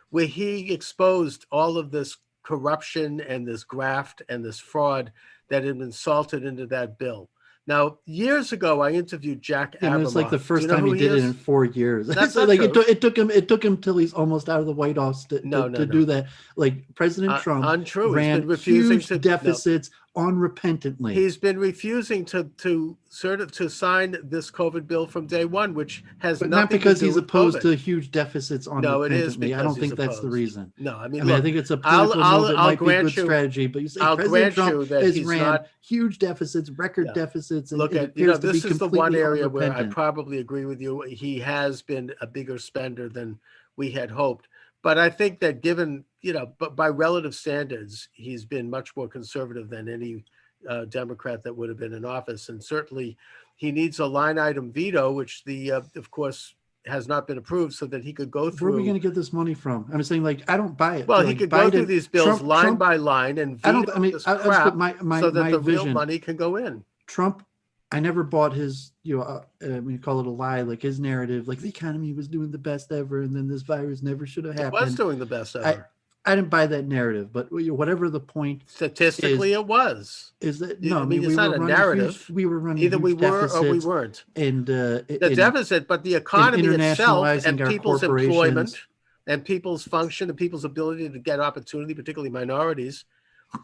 [SPEAKER 1] where he exposed all of this corruption and this graft and this fraud that had been salted into that bill? Now, years ago, I interviewed Jack Abramoff.
[SPEAKER 2] It's like the first time he did it in 4 years.
[SPEAKER 1] That's
[SPEAKER 2] like it took him till he's almost out of the White House to do that. Like President Trump ran huge deficits unrepentantly.
[SPEAKER 1] He's been refusing to sign this COVID bill from day one, which has nothing
[SPEAKER 2] not because
[SPEAKER 1] to do
[SPEAKER 2] he's
[SPEAKER 1] with
[SPEAKER 2] opposed
[SPEAKER 1] COVID.
[SPEAKER 2] to huge deficits unrepentantly.
[SPEAKER 1] No, it is because
[SPEAKER 2] I don't think that's the reason.
[SPEAKER 1] No, I mean,
[SPEAKER 2] I think it's a political move. It might be a good strategy, but you say President Trump has ran huge deficits, record deficits. And
[SPEAKER 1] look at this is the one area where I probably agree with you. He has been a bigger spender than we had hoped. But I think that given, but by relative standards, he's been much more conservative than any Democrat that would have been in office. And certainly he needs a line item veto, which of course, has not been approved, so that he could go through.
[SPEAKER 2] Where are we going to get this money from? I'm saying, I don't buy it.
[SPEAKER 1] Well, he could go through these bills line by line and veto this crap so that the real money can go in.
[SPEAKER 2] Trump, I never bought his, you call it a lie, like his narrative, like the economy was doing the best ever, and then this virus never should have happened.
[SPEAKER 1] It was doing the best ever.
[SPEAKER 2] I didn't buy that narrative, but whatever the point,
[SPEAKER 1] statistically, it was.
[SPEAKER 2] Is that
[SPEAKER 1] no? I mean, it's not a narrative.
[SPEAKER 2] We were running
[SPEAKER 1] either we were or we weren't.
[SPEAKER 2] And
[SPEAKER 1] the deficit, but the economy itself and people's employment and people's function and people's ability to get opportunity, particularly minorities,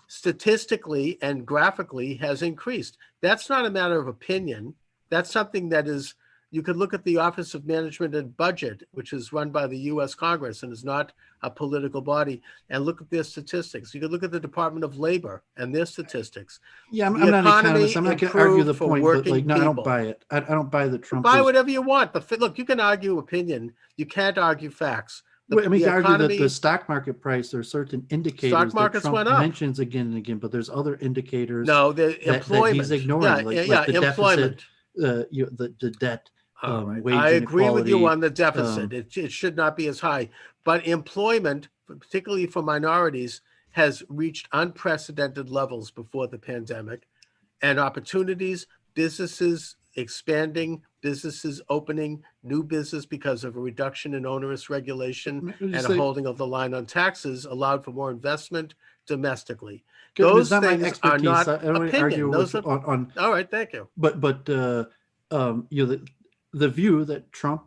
[SPEAKER 1] statistically and graphically has increased. That's not a matter of opinion. That's something that is, you could look at the Office of Management and Budget, which is run by the U.S. Congress and is not a political body, and look at their statistics. You could look at the Department of Labor and their statistics.
[SPEAKER 2] Yeah, I'm not an economist. I'm not going to argue the point, but no, I don't buy it. I don't buy the Trump.
[SPEAKER 1] Buy whatever you want. But look, you can argue opinion. You can't argue facts.
[SPEAKER 2] I mean, you argue that the stock market price, there are certain indicators that Trump mentions again and again, but there's other indicators.
[SPEAKER 1] No, the employment.
[SPEAKER 2] That he's ignoring, like the
[SPEAKER 1] employment.
[SPEAKER 2] Deficit, the debt. Wage
[SPEAKER 1] I agree with you on the deficit. It should not be as high. But employment, particularly for minorities, has reached unprecedented levels before the pandemic. And opportunities, businesses expanding, businesses opening, new business because of a reduction in onerous regulation and a holding of the line on taxes allowed for more investment domestically. Those things are not opinion. All right, thank you.
[SPEAKER 2] But the view that Trump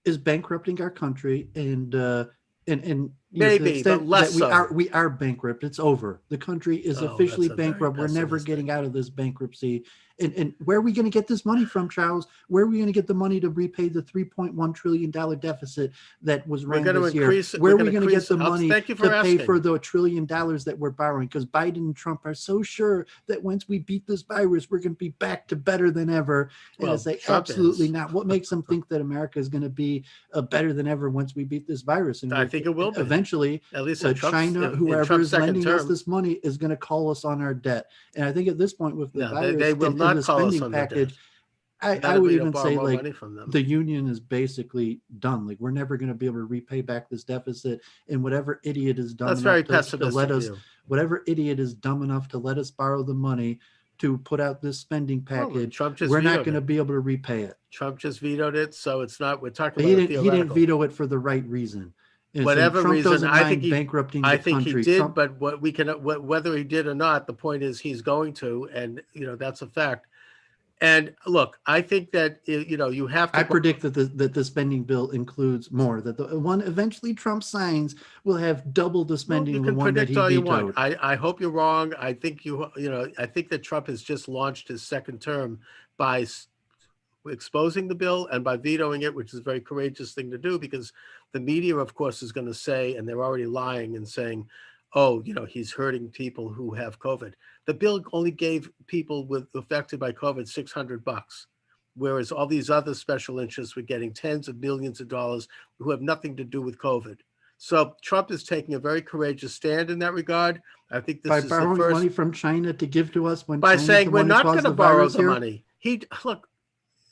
[SPEAKER 2] is bankrupting our country, and to the
[SPEAKER 1] Maybe, but
[SPEAKER 2] extent that
[SPEAKER 1] less so.
[SPEAKER 2] we are bankrupt, it's over. The country is
[SPEAKER 1] Oh, that's
[SPEAKER 2] officially
[SPEAKER 1] a very
[SPEAKER 2] bankrupt. We're never
[SPEAKER 1] pessimistic.
[SPEAKER 2] getting out of this bankruptcy. And where are we going to get this money from, Charles? Where are we going to get the money to repay the $3.1 trillion deficit that was
[SPEAKER 1] We're
[SPEAKER 2] ran
[SPEAKER 1] going to
[SPEAKER 2] this year?
[SPEAKER 1] increase it.
[SPEAKER 2] Where
[SPEAKER 1] We're
[SPEAKER 2] are
[SPEAKER 1] going
[SPEAKER 2] we
[SPEAKER 1] to
[SPEAKER 2] going to get
[SPEAKER 1] increase.
[SPEAKER 2] the money
[SPEAKER 1] Thank you
[SPEAKER 2] to
[SPEAKER 1] for
[SPEAKER 2] pay for
[SPEAKER 1] asking.
[SPEAKER 2] the $1 trillion that we're borrowing? Because Biden and Trump are so sure that once we beat this virus, we're going to be back to better than ever. And it's
[SPEAKER 1] Well,
[SPEAKER 2] like,
[SPEAKER 1] Trump
[SPEAKER 2] absolutely
[SPEAKER 1] is.
[SPEAKER 2] not. What makes them think that America is going to be better than ever once we beat this virus? And
[SPEAKER 1] I
[SPEAKER 2] we're
[SPEAKER 1] think it will be.
[SPEAKER 2] eventually
[SPEAKER 1] At least in Trump's
[SPEAKER 2] China,
[SPEAKER 1] in
[SPEAKER 2] whoever
[SPEAKER 1] Trump's
[SPEAKER 2] is
[SPEAKER 1] second
[SPEAKER 2] lending us
[SPEAKER 1] term.
[SPEAKER 2] this money, is going to call us on our debt. And I think at this point, with the
[SPEAKER 1] No, they
[SPEAKER 2] virus
[SPEAKER 1] will
[SPEAKER 2] and
[SPEAKER 1] not
[SPEAKER 2] the
[SPEAKER 1] call us
[SPEAKER 2] spending
[SPEAKER 1] on the debt.
[SPEAKER 2] package,
[SPEAKER 1] Not
[SPEAKER 2] I
[SPEAKER 1] if
[SPEAKER 2] would
[SPEAKER 1] we don't
[SPEAKER 2] even
[SPEAKER 1] borrow
[SPEAKER 2] say
[SPEAKER 1] more
[SPEAKER 2] like
[SPEAKER 1] money from them.
[SPEAKER 2] the union is basically done. Like we're never going to be able to repay back this deficit. And whatever idiot is dumb
[SPEAKER 1] That's very
[SPEAKER 2] enough to let
[SPEAKER 1] pessimistic
[SPEAKER 2] us,
[SPEAKER 1] view.
[SPEAKER 2] whatever idiot is dumb enough to let us borrow the money to put out this spending
[SPEAKER 1] Well,
[SPEAKER 2] package,
[SPEAKER 1] Trump just
[SPEAKER 2] we're not
[SPEAKER 1] vetoed
[SPEAKER 2] going to
[SPEAKER 1] it.
[SPEAKER 2] be able to repay it.
[SPEAKER 1] Trump just vetoed it, so it's not. We're talking
[SPEAKER 2] But
[SPEAKER 1] about a
[SPEAKER 2] he didn't
[SPEAKER 1] theoretical.
[SPEAKER 2] veto it for the right reason. And saying
[SPEAKER 1] Whatever
[SPEAKER 2] Trump
[SPEAKER 1] reason,
[SPEAKER 2] doesn't mind bankrupting
[SPEAKER 1] I
[SPEAKER 2] the
[SPEAKER 1] think he
[SPEAKER 2] country.
[SPEAKER 1] did,
[SPEAKER 2] Trump
[SPEAKER 1] but what we can, whether he did or not, the point is he's going to, and that's a fact. And look, I think that you have
[SPEAKER 2] I
[SPEAKER 1] to.
[SPEAKER 2] predict that the spending bill includes more. That the one eventually Trump signs will have double the
[SPEAKER 1] Well,
[SPEAKER 2] spending
[SPEAKER 1] you
[SPEAKER 2] of the
[SPEAKER 1] can
[SPEAKER 2] one that
[SPEAKER 1] predict
[SPEAKER 2] he
[SPEAKER 1] all you want.
[SPEAKER 2] vetoed.
[SPEAKER 1] I hope you're wrong. I think I think that Trump has just launched his second term by exposing the bill and by vetoing it, which is a very courageous thing to do because the media, of course, is going to say, and they're already lying and saying, oh, he's hurting people who have COVID. The bill only gave people affected by COVID $600, whereas all these other special interests were getting tens of millions of dollars who have nothing to do with COVID. So Trump is taking a very courageous stand in that regard. I think
[SPEAKER 2] By
[SPEAKER 1] this is the
[SPEAKER 2] borrowing
[SPEAKER 1] first
[SPEAKER 2] money from China to give to us when
[SPEAKER 1] by
[SPEAKER 2] China's
[SPEAKER 1] saying
[SPEAKER 2] the
[SPEAKER 1] we're
[SPEAKER 2] one who
[SPEAKER 1] not going
[SPEAKER 2] caused
[SPEAKER 1] to
[SPEAKER 2] the
[SPEAKER 1] borrow
[SPEAKER 2] virus
[SPEAKER 1] the
[SPEAKER 2] here.
[SPEAKER 1] money. Look,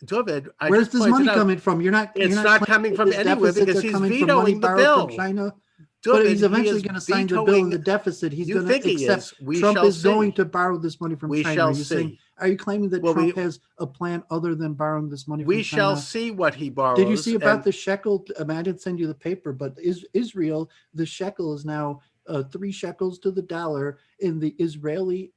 [SPEAKER 1] Dooovid, I
[SPEAKER 2] Where's
[SPEAKER 1] just
[SPEAKER 2] this
[SPEAKER 1] pointed
[SPEAKER 2] money
[SPEAKER 1] out
[SPEAKER 2] coming from? You're
[SPEAKER 1] it's
[SPEAKER 2] not
[SPEAKER 1] not
[SPEAKER 2] claiming
[SPEAKER 1] coming
[SPEAKER 2] that
[SPEAKER 1] from
[SPEAKER 2] his
[SPEAKER 1] anywhere
[SPEAKER 2] deficits
[SPEAKER 1] because
[SPEAKER 2] are
[SPEAKER 1] he's
[SPEAKER 2] coming from money
[SPEAKER 1] vetoing the
[SPEAKER 2] borrowed from
[SPEAKER 1] bill.
[SPEAKER 2] China. But
[SPEAKER 1] Dooovid,
[SPEAKER 2] he's
[SPEAKER 1] he
[SPEAKER 2] eventually
[SPEAKER 1] is
[SPEAKER 2] going to sign the bill in
[SPEAKER 1] vetoing.
[SPEAKER 2] the deficit. He's
[SPEAKER 1] You
[SPEAKER 2] going to
[SPEAKER 1] think he
[SPEAKER 2] accept
[SPEAKER 1] is? We
[SPEAKER 2] Trump
[SPEAKER 1] shall
[SPEAKER 2] is going
[SPEAKER 1] see.
[SPEAKER 2] to borrow this money from
[SPEAKER 1] We
[SPEAKER 2] China. Are
[SPEAKER 1] shall
[SPEAKER 2] you saying?
[SPEAKER 1] see.
[SPEAKER 2] Are you claiming that
[SPEAKER 1] Well,
[SPEAKER 2] Trump has a plan other than borrowing this money from
[SPEAKER 1] we shall
[SPEAKER 2] China?
[SPEAKER 1] see what he
[SPEAKER 2] Did you see
[SPEAKER 1] borrows,
[SPEAKER 2] about
[SPEAKER 1] and
[SPEAKER 2] the shekel? I mean, I didn't send you the paper, but Israel, the shekel is now 3 shekels to the dollar, and the Israeli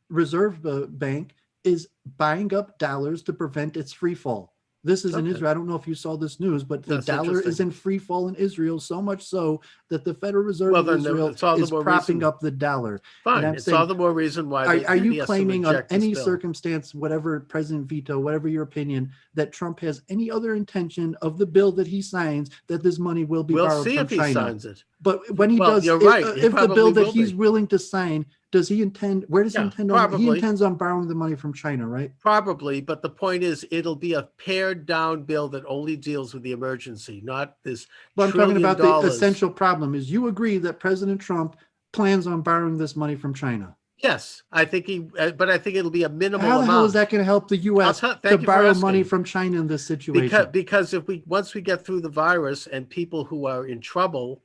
[SPEAKER 2] Reserve Bank is buying up dollars to prevent its free fall. This is in
[SPEAKER 1] okay,
[SPEAKER 2] Israel. I don't know if you saw this news, but the
[SPEAKER 1] that's
[SPEAKER 2] dollar is
[SPEAKER 1] interesting.
[SPEAKER 2] in free fall in Israel, so much so that the Federal Reserve
[SPEAKER 1] Well,
[SPEAKER 2] of
[SPEAKER 1] then
[SPEAKER 2] Israel
[SPEAKER 1] it's all the
[SPEAKER 2] is
[SPEAKER 1] more
[SPEAKER 2] propping
[SPEAKER 1] reason.
[SPEAKER 2] up the dollar. And
[SPEAKER 1] Fine,
[SPEAKER 2] I'm
[SPEAKER 1] it's all
[SPEAKER 2] saying,
[SPEAKER 1] the more reason why
[SPEAKER 2] are
[SPEAKER 1] that
[SPEAKER 2] you
[SPEAKER 1] he has to
[SPEAKER 2] claiming on
[SPEAKER 1] reject this
[SPEAKER 2] any
[SPEAKER 1] bill.
[SPEAKER 2] circumstance, whatever President veto, whatever your opinion, that Trump has any other intention of the bill that he signs that this money will be
[SPEAKER 1] We'll
[SPEAKER 2] borrowed
[SPEAKER 1] see
[SPEAKER 2] from
[SPEAKER 1] if he
[SPEAKER 2] China?
[SPEAKER 1] signs it.
[SPEAKER 2] But when he
[SPEAKER 1] Well,
[SPEAKER 2] does,
[SPEAKER 1] you're right. He
[SPEAKER 2] if the bill
[SPEAKER 1] probably
[SPEAKER 2] that
[SPEAKER 1] will
[SPEAKER 2] he's
[SPEAKER 1] be.
[SPEAKER 2] willing to sign, does he intend? Where does he
[SPEAKER 1] Yeah,
[SPEAKER 2] intend on? He
[SPEAKER 1] probably.
[SPEAKER 2] intends on borrowing the money from China, right?
[SPEAKER 1] Probably, but the point is, it'll be a pared down bill that only deals with the emergency, not this
[SPEAKER 2] But I'm talking
[SPEAKER 1] trillion
[SPEAKER 2] about the
[SPEAKER 1] dollars.
[SPEAKER 2] essential problem. Is you agree that President Trump plans on borrowing this money from China?
[SPEAKER 1] Yes, I think but I think it'll be a
[SPEAKER 2] How
[SPEAKER 1] minimal
[SPEAKER 2] the hell is
[SPEAKER 1] amount.
[SPEAKER 2] that going to help the U.S. to
[SPEAKER 1] Thank you for
[SPEAKER 2] borrow money
[SPEAKER 1] asking.
[SPEAKER 2] from China in this situation?
[SPEAKER 1] Because if we once we get through the virus and people who are in trouble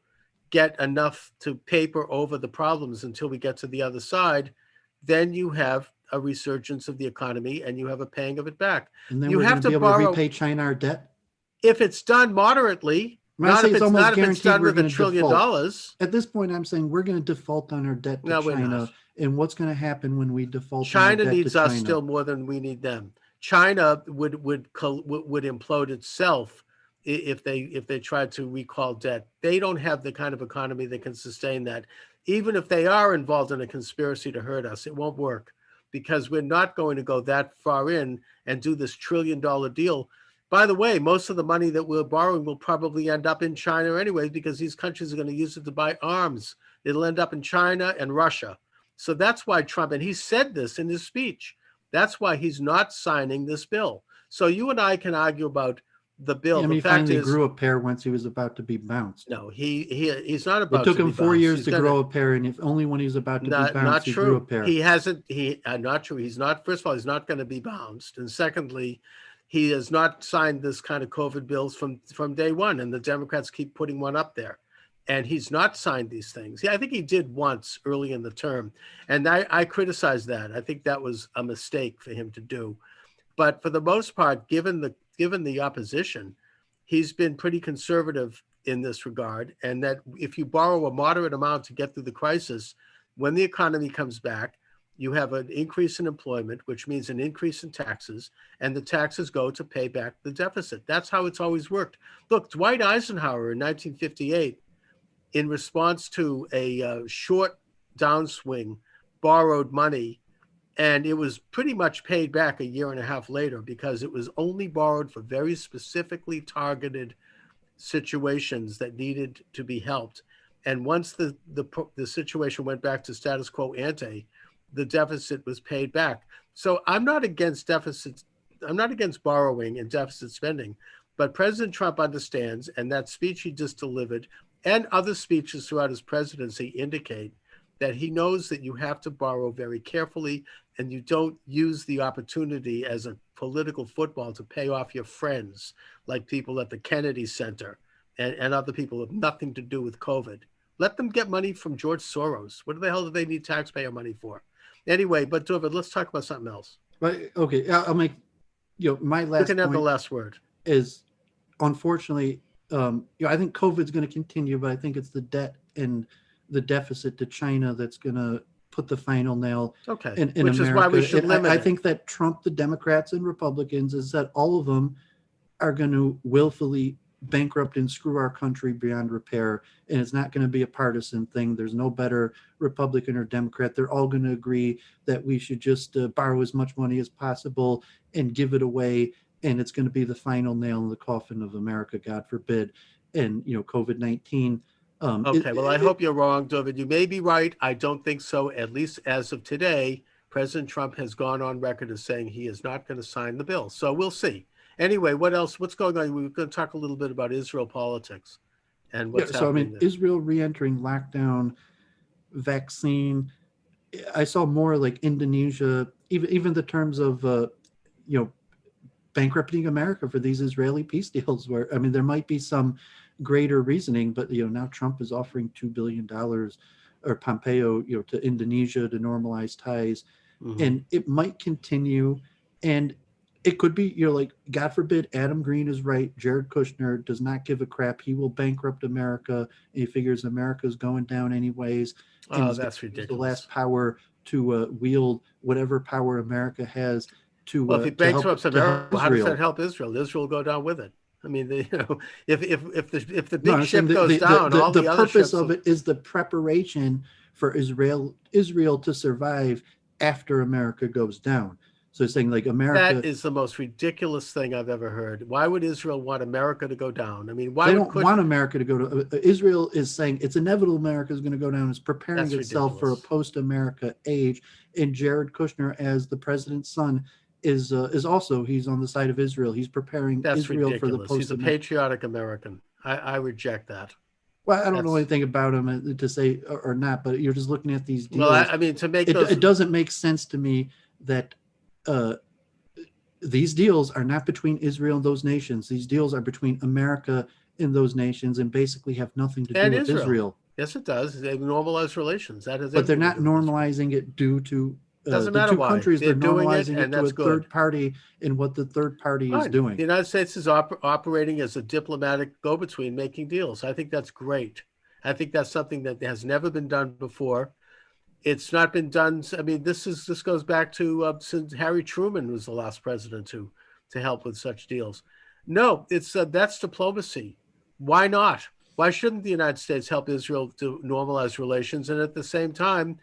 [SPEAKER 1] get enough to paper over the problems until we get to the other side, then you have a resurgence of the economy and you have a paying of it back.
[SPEAKER 2] And then
[SPEAKER 1] You
[SPEAKER 2] we're going
[SPEAKER 1] have
[SPEAKER 2] to
[SPEAKER 1] to
[SPEAKER 2] be able to
[SPEAKER 1] borrow
[SPEAKER 2] repay China our debt.
[SPEAKER 1] if it's done moderately,
[SPEAKER 2] When I say it's almost
[SPEAKER 1] not if it's
[SPEAKER 2] guaranteed
[SPEAKER 1] done
[SPEAKER 2] we're
[SPEAKER 1] with a
[SPEAKER 2] going to
[SPEAKER 1] trillion
[SPEAKER 2] default.
[SPEAKER 1] dollars.
[SPEAKER 2] At this point, I'm saying we're going to default on our debt to
[SPEAKER 1] No, we're not.
[SPEAKER 2] China. And what's going to happen when we default on our
[SPEAKER 1] China
[SPEAKER 2] debt to
[SPEAKER 1] needs us
[SPEAKER 2] China?
[SPEAKER 1] still more than we need them. China would implode itself if they tried to recall debt. They don't have the kind of economy that can sustain that. Even if they are involved in a conspiracy to hurt us, it won't work because we're not going to go that far in and do this $1 trillion deal. By the way, most of the money that we're borrowing will probably end up in China anyway because these countries are going to use it to buy arms. It'll end up in China and Russia. So that's why Trump, and he said this in his speech, that's why he's not signing this bill. So you and I can argue about the bill.
[SPEAKER 2] I mean,
[SPEAKER 1] The
[SPEAKER 2] he
[SPEAKER 1] fact
[SPEAKER 2] finally
[SPEAKER 1] is,
[SPEAKER 2] grew a pair once he was about to be bounced.
[SPEAKER 1] no, he's not
[SPEAKER 2] It
[SPEAKER 1] about
[SPEAKER 2] took
[SPEAKER 1] to
[SPEAKER 2] him
[SPEAKER 1] be
[SPEAKER 2] 4 years
[SPEAKER 1] bounced. He's
[SPEAKER 2] to
[SPEAKER 1] gonna
[SPEAKER 2] grow a pair, and if only when he was about to be
[SPEAKER 1] not
[SPEAKER 2] bounced, he grew a
[SPEAKER 1] true.
[SPEAKER 2] pair.
[SPEAKER 1] He hasn't. Not true. He's not. First of all, he's not going to be bounced, and secondly, he has not signed this kind of COVID bills from day one. And the Democrats keep putting one up there, and he's not signed these things. Yeah, I think he did once early in the term, and I criticize that. I think that was a mistake for him to do. But for the most part, given the opposition, he's been pretty conservative in this regard. And that if you borrow a moderate amount to get through the crisis, when the economy comes back, you have an increase in employment, which means an increase in taxes, and the taxes go to pay back the deficit. That's how it's always worked. Look, Dwight Eisenhower in 1958, in response to a short downswing, borrowed money, and it was pretty much paid back a year and a half later because it was only borrowed for very specifically targeted situations that needed to be helped. And once the situation went back to status quo ante, the deficit was paid back. So I'm not against deficits. I'm not against borrowing and deficit spending, but President Trump understands, and that speech he just delivered and other speeches throughout his presidency indicate that he knows that you have to borrow very carefully and you don't use the opportunity as a political football to pay off your friends, like people at the Kennedy Center and other people who have nothing to do with COVID. Let them get money from George Soros. What the hell do they need taxpayer money for? Anyway, but Dooovid, let's talk about something else.
[SPEAKER 2] But okay, I'll make my last.
[SPEAKER 1] You can have the last word.
[SPEAKER 2] Is unfortunately, I think COVID's going to continue, but I think it's the debt and the deficit to China that's going to put the final nail.
[SPEAKER 1] Okay,
[SPEAKER 2] in
[SPEAKER 1] which
[SPEAKER 2] America.
[SPEAKER 1] Is why we should limit
[SPEAKER 2] I think that Trump, the Democrats, and Republicans is that all of them are going to willfully bankrupt and screw our country beyond repair, and it's not going to be a partisan thing. There's no better Republican or Democrat. They're all going to agree that we should just borrow as much money as possible and give it away, and it's going to be the final nail in the coffin of America, God forbid. And COVID-19.
[SPEAKER 1] Okay, well, I hope you're wrong, Dooovid. You may be right. I don't think so. At least as of today, President Trump has gone on record as saying he is not going to sign the bill. So we'll see. Anyway, what else? What's going on? We're going to talk a little bit about Israel politics and what's happening there.
[SPEAKER 2] Israel re-entering lockdown, vaccine. I saw more like Indonesia, even the terms of bankrupting America for these Israeli peace deals. Where there might be some greater reasoning, but now Trump is offering $2 billion, or Pompeo, to Indonesia to normalize ties, and it might continue, and it could be, like, God forbid, Adam Green is right. Jared Kushner does not give a crap. He will bankrupt America. He figures America's going down anyways.
[SPEAKER 1] Oh, that's ridiculous.
[SPEAKER 2] The last power to wield whatever power America has to.
[SPEAKER 1] Well, if he bankrupts America, how does that help Israel? Israel will go down with it. I mean, if the big ship goes down, all the other
[SPEAKER 2] purpose of it is the preparation for Israel to survive after America goes down. So it's saying, like, America.
[SPEAKER 1] That is the most ridiculous thing I've ever heard. Why would Israel want America to go down? I mean, why
[SPEAKER 2] they don't want America to go to? Israel is saying it's inevitable America is going to go down. It's preparing itself for a post-America age. And Jared Kushner, as the president's son, is also, he's on the side of Israel. He's preparing Israel
[SPEAKER 1] ridiculous.
[SPEAKER 2] For the post.
[SPEAKER 1] He's a patriotic American. I reject that.
[SPEAKER 2] Well, I don't know anything about him to say or not, but you're just looking at these deals.
[SPEAKER 1] Well, I mean, to make
[SPEAKER 2] it doesn't make sense to me that these deals are not between Israel and those nations. These deals are between America and those nations, and basically have nothing to do with Israel.
[SPEAKER 1] Yes, it does. They normalize relations. That is,
[SPEAKER 2] but they're not normalizing it due to
[SPEAKER 1] doesn't matter
[SPEAKER 2] two
[SPEAKER 1] why.
[SPEAKER 2] Countries. They're normalizing it to a
[SPEAKER 1] good.
[SPEAKER 2] Third party and what the third party is doing.
[SPEAKER 1] The United States is operating as a diplomatic go-between, making deals. I think that's great. I think that's something that has never been done before. It's not been done. I mean, this goes back to since Harry Truman was the last president to help with such deals. No, it's that's diplomacy. Why not? Why shouldn't the United States help Israel to normalize relations and at the same time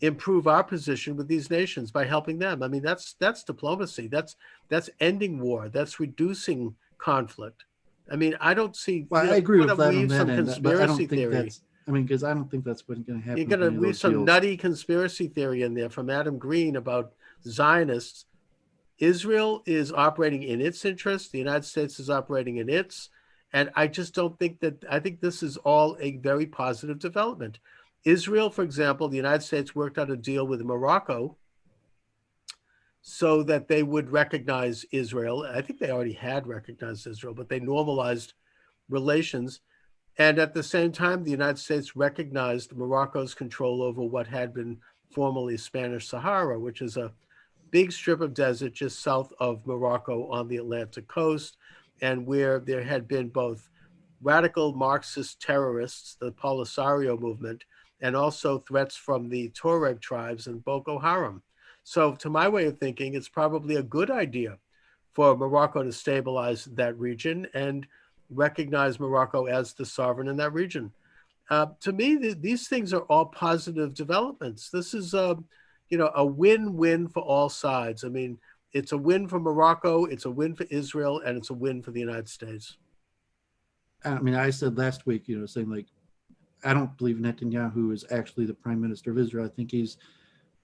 [SPEAKER 1] improve our position with these nations by helping them? I mean, that's diplomacy. That's ending war. That's reducing conflict. I mean, I don't see.
[SPEAKER 2] Well, I agree with that on that end, but I don't think that's. I mean, because I don't think that's what's going to happen.
[SPEAKER 1] You're going to weave some nutty conspiracy theory in there from Adam Green about Zionists. Israel is operating in its interest. The United States is operating in its. And I just don't think that. I think this is all a very positive development. Israel, for example, the United States worked out a deal with Morocco so that they would recognize Israel. I think they already had recognized Israel, but they normalized relations. And at the same time, the United States recognized Morocco's control over what had been formerly Spanish Sahara, which is a big strip of desert just south of Morocco on the Atlantic coast, and where there had been both radical Marxist terrorists, the Polisario movement, and also threats from the Tuareg tribes and Boko Haram. So, to my way of thinking, it's probably a good idea for Morocco to stabilize that region and recognize Morocco as the sovereign in that region. To me, these things are all positive developments. This is a win-win for all sides. I mean, it's a win for Morocco, it's a win for Israel, and it's a win for the United States.
[SPEAKER 2] I mean, I said last week, saying like, I don't believe Netanyahu is actually the prime minister of Israel. I think he's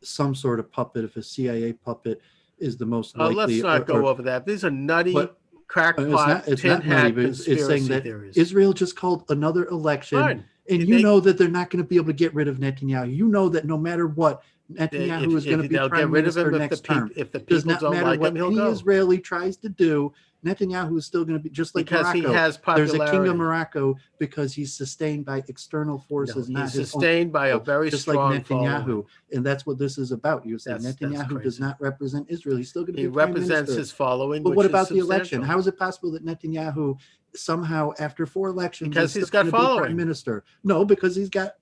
[SPEAKER 2] some sort of puppet. If a CIA puppet is the most
[SPEAKER 1] Let's
[SPEAKER 2] likely,
[SPEAKER 1] not go over that. These are nutty,
[SPEAKER 2] but
[SPEAKER 1] crackpot, tin hat conspiracy
[SPEAKER 2] it's saying that
[SPEAKER 1] theories.
[SPEAKER 2] Israel just called another election,
[SPEAKER 1] Fine.
[SPEAKER 2] and know that they're not going to be able to get rid of Netanyahu. You know that no matter what, Netanyahu is going to be prime minister next term.
[SPEAKER 1] If the people
[SPEAKER 2] does not
[SPEAKER 1] don't
[SPEAKER 2] matter
[SPEAKER 1] like
[SPEAKER 2] what
[SPEAKER 1] him, he'll
[SPEAKER 2] any
[SPEAKER 1] go.
[SPEAKER 2] Israeli tries to do. Netanyahu is still going to be just like
[SPEAKER 1] because
[SPEAKER 2] Morocco.
[SPEAKER 1] He has popularity.
[SPEAKER 2] There's a king of Morocco because he's sustained by external forces,
[SPEAKER 1] no,
[SPEAKER 2] not
[SPEAKER 1] he's
[SPEAKER 2] his
[SPEAKER 1] sustained by a very
[SPEAKER 2] just
[SPEAKER 1] strong
[SPEAKER 2] like Netanyahu,
[SPEAKER 1] following.
[SPEAKER 2] And that's what this is about. You say Netanyahu does not represent Israel. He's still going to be prime minister.
[SPEAKER 1] He represents his following.
[SPEAKER 2] But what about the election? How is it possible that Netanyahu somehow, after 4 elections,
[SPEAKER 1] because he's got following,
[SPEAKER 2] prime minister? No, because he's got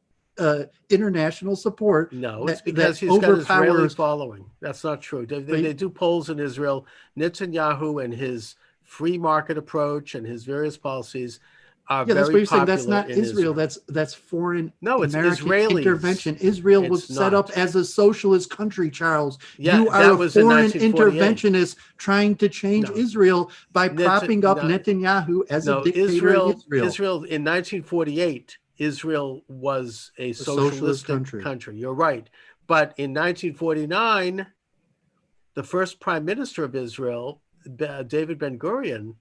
[SPEAKER 2] international support.
[SPEAKER 1] No, it's because he's got Israeli following. That's not true. They do polls in Israel. Netanyahu and his free market approach and his various policies are very
[SPEAKER 2] that's what you're
[SPEAKER 1] popular.
[SPEAKER 2] Saying. That's not Israel. That's foreign.
[SPEAKER 1] No, it's
[SPEAKER 2] American
[SPEAKER 1] Israelis.
[SPEAKER 2] Intervention. Israel was set up as a socialist country, Charles.
[SPEAKER 1] Yeah,
[SPEAKER 2] you are a foreign interventionist trying to change Israel by propping up Netanyahu as a dictator
[SPEAKER 1] Israel,
[SPEAKER 2] in Israel.
[SPEAKER 1] Israel in 1948, Israel was a socialist country. You're right. But in 1949, the first prime minister of Israel, David Ben-Gurion,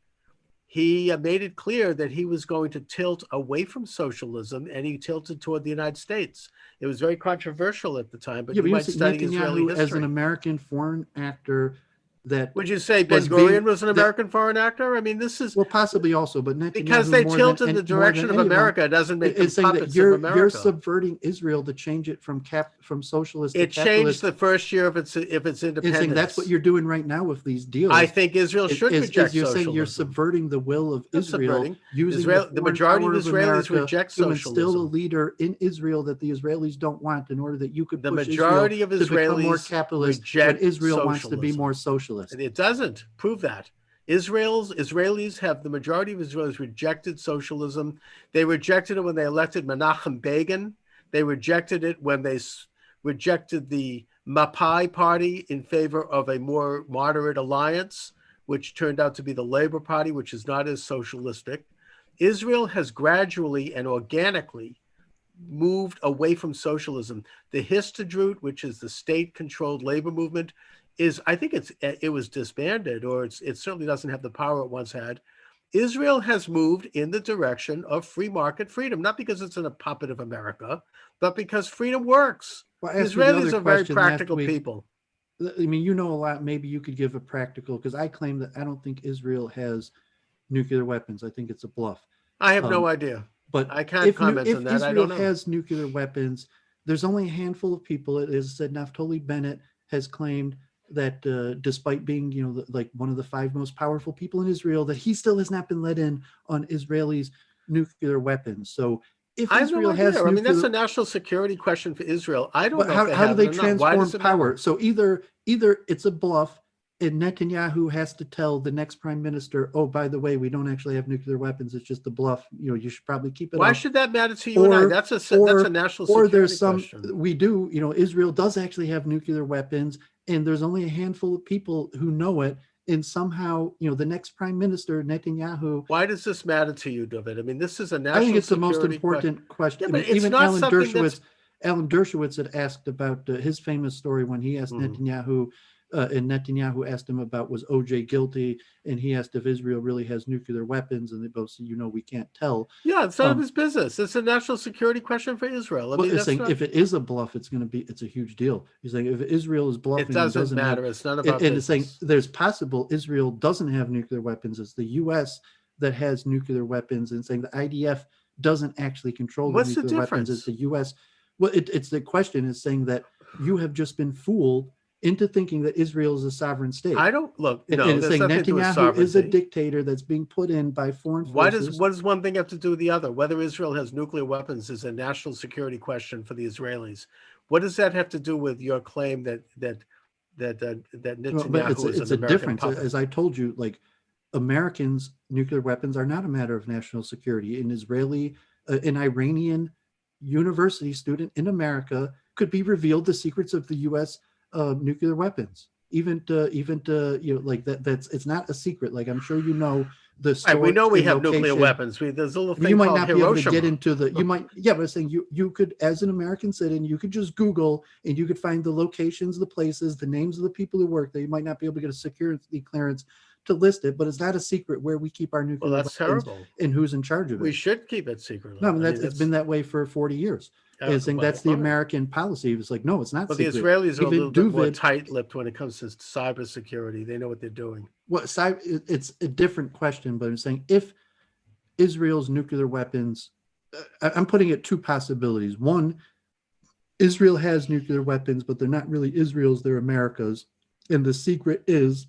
[SPEAKER 1] he made it clear that he was going to tilt away from socialism, and he tilted toward the United States. It was very controversial at the time, but you might study Israeli history.
[SPEAKER 2] As an American foreign actor,
[SPEAKER 1] would you say Ben-Gurion was an American foreign actor? I mean, this is
[SPEAKER 2] possibly also, but Netanyahu,
[SPEAKER 1] because they tilt in the direction of America doesn't make them puppets of America.
[SPEAKER 2] You're subverting Israel to change it from socialist.
[SPEAKER 1] It changed the first year of its independence.
[SPEAKER 2] That's what you're doing right now with these deals.
[SPEAKER 1] I think Israel should reject
[SPEAKER 2] you're
[SPEAKER 1] socialism.
[SPEAKER 2] Saying you're subverting the will of Israel, using
[SPEAKER 1] the majority of Israelis reject socialism.
[SPEAKER 2] To instill a leader in Israel that the Israelis don't want, in order that you could
[SPEAKER 1] the
[SPEAKER 2] push
[SPEAKER 1] majority
[SPEAKER 2] Israel
[SPEAKER 1] of Israelis
[SPEAKER 2] to become more capitalist,
[SPEAKER 1] reject
[SPEAKER 2] when Israel
[SPEAKER 1] socialism.
[SPEAKER 2] wants to be more socialist.
[SPEAKER 1] It doesn't prove that. Israelis have, the majority of Israelis rejected socialism. They rejected it when they elected Menachem Begin. They rejected it when they rejected the Mapai party in favor of a more moderate alliance, which turned out to be the Labor Party, which is not as socialistic. Israel has gradually and organically moved away from socialism. The Histadrut, which is the state-controlled labor movement, I think it was disbanded, or it certainly doesn't have the power it once had. Israel has moved in the direction of free market freedom, not because it's in a puppet of America, but because freedom works.
[SPEAKER 2] Well,
[SPEAKER 1] Israelis are very practical people.
[SPEAKER 2] I mean, you know a lot. Maybe you could give a practical, because I claim that I don't think Israel has nuclear weapons. I think it's a bluff.
[SPEAKER 1] I have no idea.
[SPEAKER 2] But
[SPEAKER 1] I can't comment on that.
[SPEAKER 2] If
[SPEAKER 1] I
[SPEAKER 2] Israel
[SPEAKER 1] don't know.
[SPEAKER 2] has nuclear weapons, there's only a handful of people. It is said Naftali Bennett has claimed that despite being, like one of the 5 most powerful people in Israel, that he still has not been let in on Israelis' nuclear weapons. So if Israel has nuclear,
[SPEAKER 1] I mean, that's a national security question for Israel. I don't know.
[SPEAKER 2] How do they transform power? So either it's a bluff, and Netanyahu has to tell the next prime minister, oh, by the way, we don't actually have nuclear weapons. It's just a bluff. You should probably keep it.
[SPEAKER 1] Why should that matter to you and I? That's a national security
[SPEAKER 2] or there's some
[SPEAKER 1] question.
[SPEAKER 2] We do. Israel does actually have nuclear weapons, and there's only a handful of people who know it. And somehow, the next prime minister, Netanyahu.
[SPEAKER 1] Why does this matter to you, Dooovid? I mean, this is a national.
[SPEAKER 2] I think it's the most important question.
[SPEAKER 1] Yeah,
[SPEAKER 2] even Alan Dershowitz had asked about his famous story when he asked Netanyahu. And Netanyahu asked him about, was OJ guilty? And he asked if Israel really has nuclear weapons. And they both said, we can't tell.
[SPEAKER 1] Yeah, it's none of his business. It's a national security question for Israel. I mean,
[SPEAKER 2] saying if it is a bluff, it's a huge deal. He's saying if Israel is bluffing,
[SPEAKER 1] it doesn't matter. It's not about
[SPEAKER 2] and it's saying there's possible Israel doesn't have nuclear weapons. It's the U.S. that has nuclear weapons, and saying the IDF doesn't actually control the nuclear weapons. It's the U.S. Well, it's the question is saying that you have just been fooled into thinking that Israel is a sovereign state.
[SPEAKER 1] I don't look.
[SPEAKER 2] And
[SPEAKER 1] No,
[SPEAKER 2] it's
[SPEAKER 1] there's
[SPEAKER 2] saying
[SPEAKER 1] nothing to do with
[SPEAKER 2] Netanyahu is a
[SPEAKER 1] sovereignty.
[SPEAKER 2] dictator that's being put in by foreign
[SPEAKER 1] Why does
[SPEAKER 2] forces.
[SPEAKER 1] what does one thing have to do with the other? Whether Israel has nuclear weapons is a national security question for the Israelis. What does that have to do with your claim that
[SPEAKER 2] Well, but
[SPEAKER 1] Netanyahu is an
[SPEAKER 2] it's a
[SPEAKER 1] American
[SPEAKER 2] difference.
[SPEAKER 1] puppet?
[SPEAKER 2] As I told you, like Americans, nuclear weapons are not a matter of national security. An Iranian university student in America could be revealed the secrets of the U.S. Nuclear weapons. Like that. That's it's not a secret. Like I'm sure you know the
[SPEAKER 1] Right, we
[SPEAKER 2] storage
[SPEAKER 1] know we
[SPEAKER 2] and
[SPEAKER 1] have nuclear
[SPEAKER 2] location.
[SPEAKER 1] weapons. There's a little
[SPEAKER 2] I mean, you
[SPEAKER 1] thing
[SPEAKER 2] might
[SPEAKER 1] called
[SPEAKER 2] not be able to get
[SPEAKER 1] Hiroshima.
[SPEAKER 2] into the. You might, yeah, but I'm saying you could, as an American citizen, you could just Google and you could find the locations, the places, the names of the people who work there. You might not be able to get a security clearance to list it, but it's not a secret where we keep our
[SPEAKER 1] Well,
[SPEAKER 2] nuclear
[SPEAKER 1] that's
[SPEAKER 2] weapons
[SPEAKER 1] terrible.
[SPEAKER 2] and who's in charge of
[SPEAKER 1] We
[SPEAKER 2] it.
[SPEAKER 1] should keep it secret.
[SPEAKER 2] No, I mean
[SPEAKER 1] I mean,
[SPEAKER 2] it's been
[SPEAKER 1] that's
[SPEAKER 2] that way for 40 years. And saying
[SPEAKER 1] well,
[SPEAKER 2] that's the
[SPEAKER 1] fine.
[SPEAKER 2] American policy. It's like, no, it's not
[SPEAKER 1] But the
[SPEAKER 2] secret.
[SPEAKER 1] Israelis are a
[SPEAKER 2] Even
[SPEAKER 1] little bit more
[SPEAKER 2] Dooovid,
[SPEAKER 1] tight-lipped when it comes to cybersecurity. They know what they're doing.
[SPEAKER 2] it's a different question, but I'm saying if Israel's nuclear weapons, I'm putting it two possibilities. One, Israel has nuclear weapons, but they're not really Israel's, they're America's. And the secret is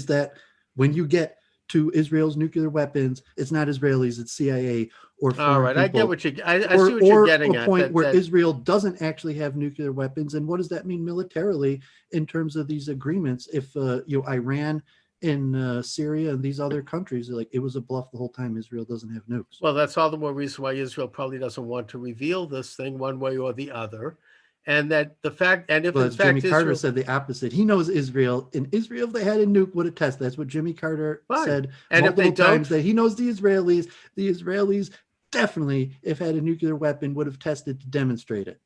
[SPEAKER 2] that when you get to Israel's nuclear weapons, it's not Israelis, it's CIA or
[SPEAKER 1] All
[SPEAKER 2] foreign
[SPEAKER 1] right, I get
[SPEAKER 2] people.
[SPEAKER 1] what I see what you're
[SPEAKER 2] Or
[SPEAKER 1] getting
[SPEAKER 2] a
[SPEAKER 1] at.
[SPEAKER 2] point where
[SPEAKER 1] That
[SPEAKER 2] Israel doesn't actually have nuclear weapons. And what does that mean militarily in terms of these agreements? If Iran and Syria and these other countries, like it was a bluff the whole time. Israel doesn't have nukes.
[SPEAKER 1] well, that's all the more reason why Israel probably doesn't want to reveal this thing one way or the other, and that the fact, and if
[SPEAKER 2] Well,
[SPEAKER 1] in
[SPEAKER 2] as Jimmy
[SPEAKER 1] fact
[SPEAKER 2] Carter
[SPEAKER 1] Israel,
[SPEAKER 2] said the opposite. He knows Israel. In Israel, if they had a nuke, would have tested. That's what Jimmy Carter
[SPEAKER 1] fine,
[SPEAKER 2] said
[SPEAKER 1] and if they
[SPEAKER 2] multiple
[SPEAKER 1] don't,
[SPEAKER 2] times, that he knows the Israelis. The Israelis definitely, if had a nuclear weapon, would have tested to demonstrate it.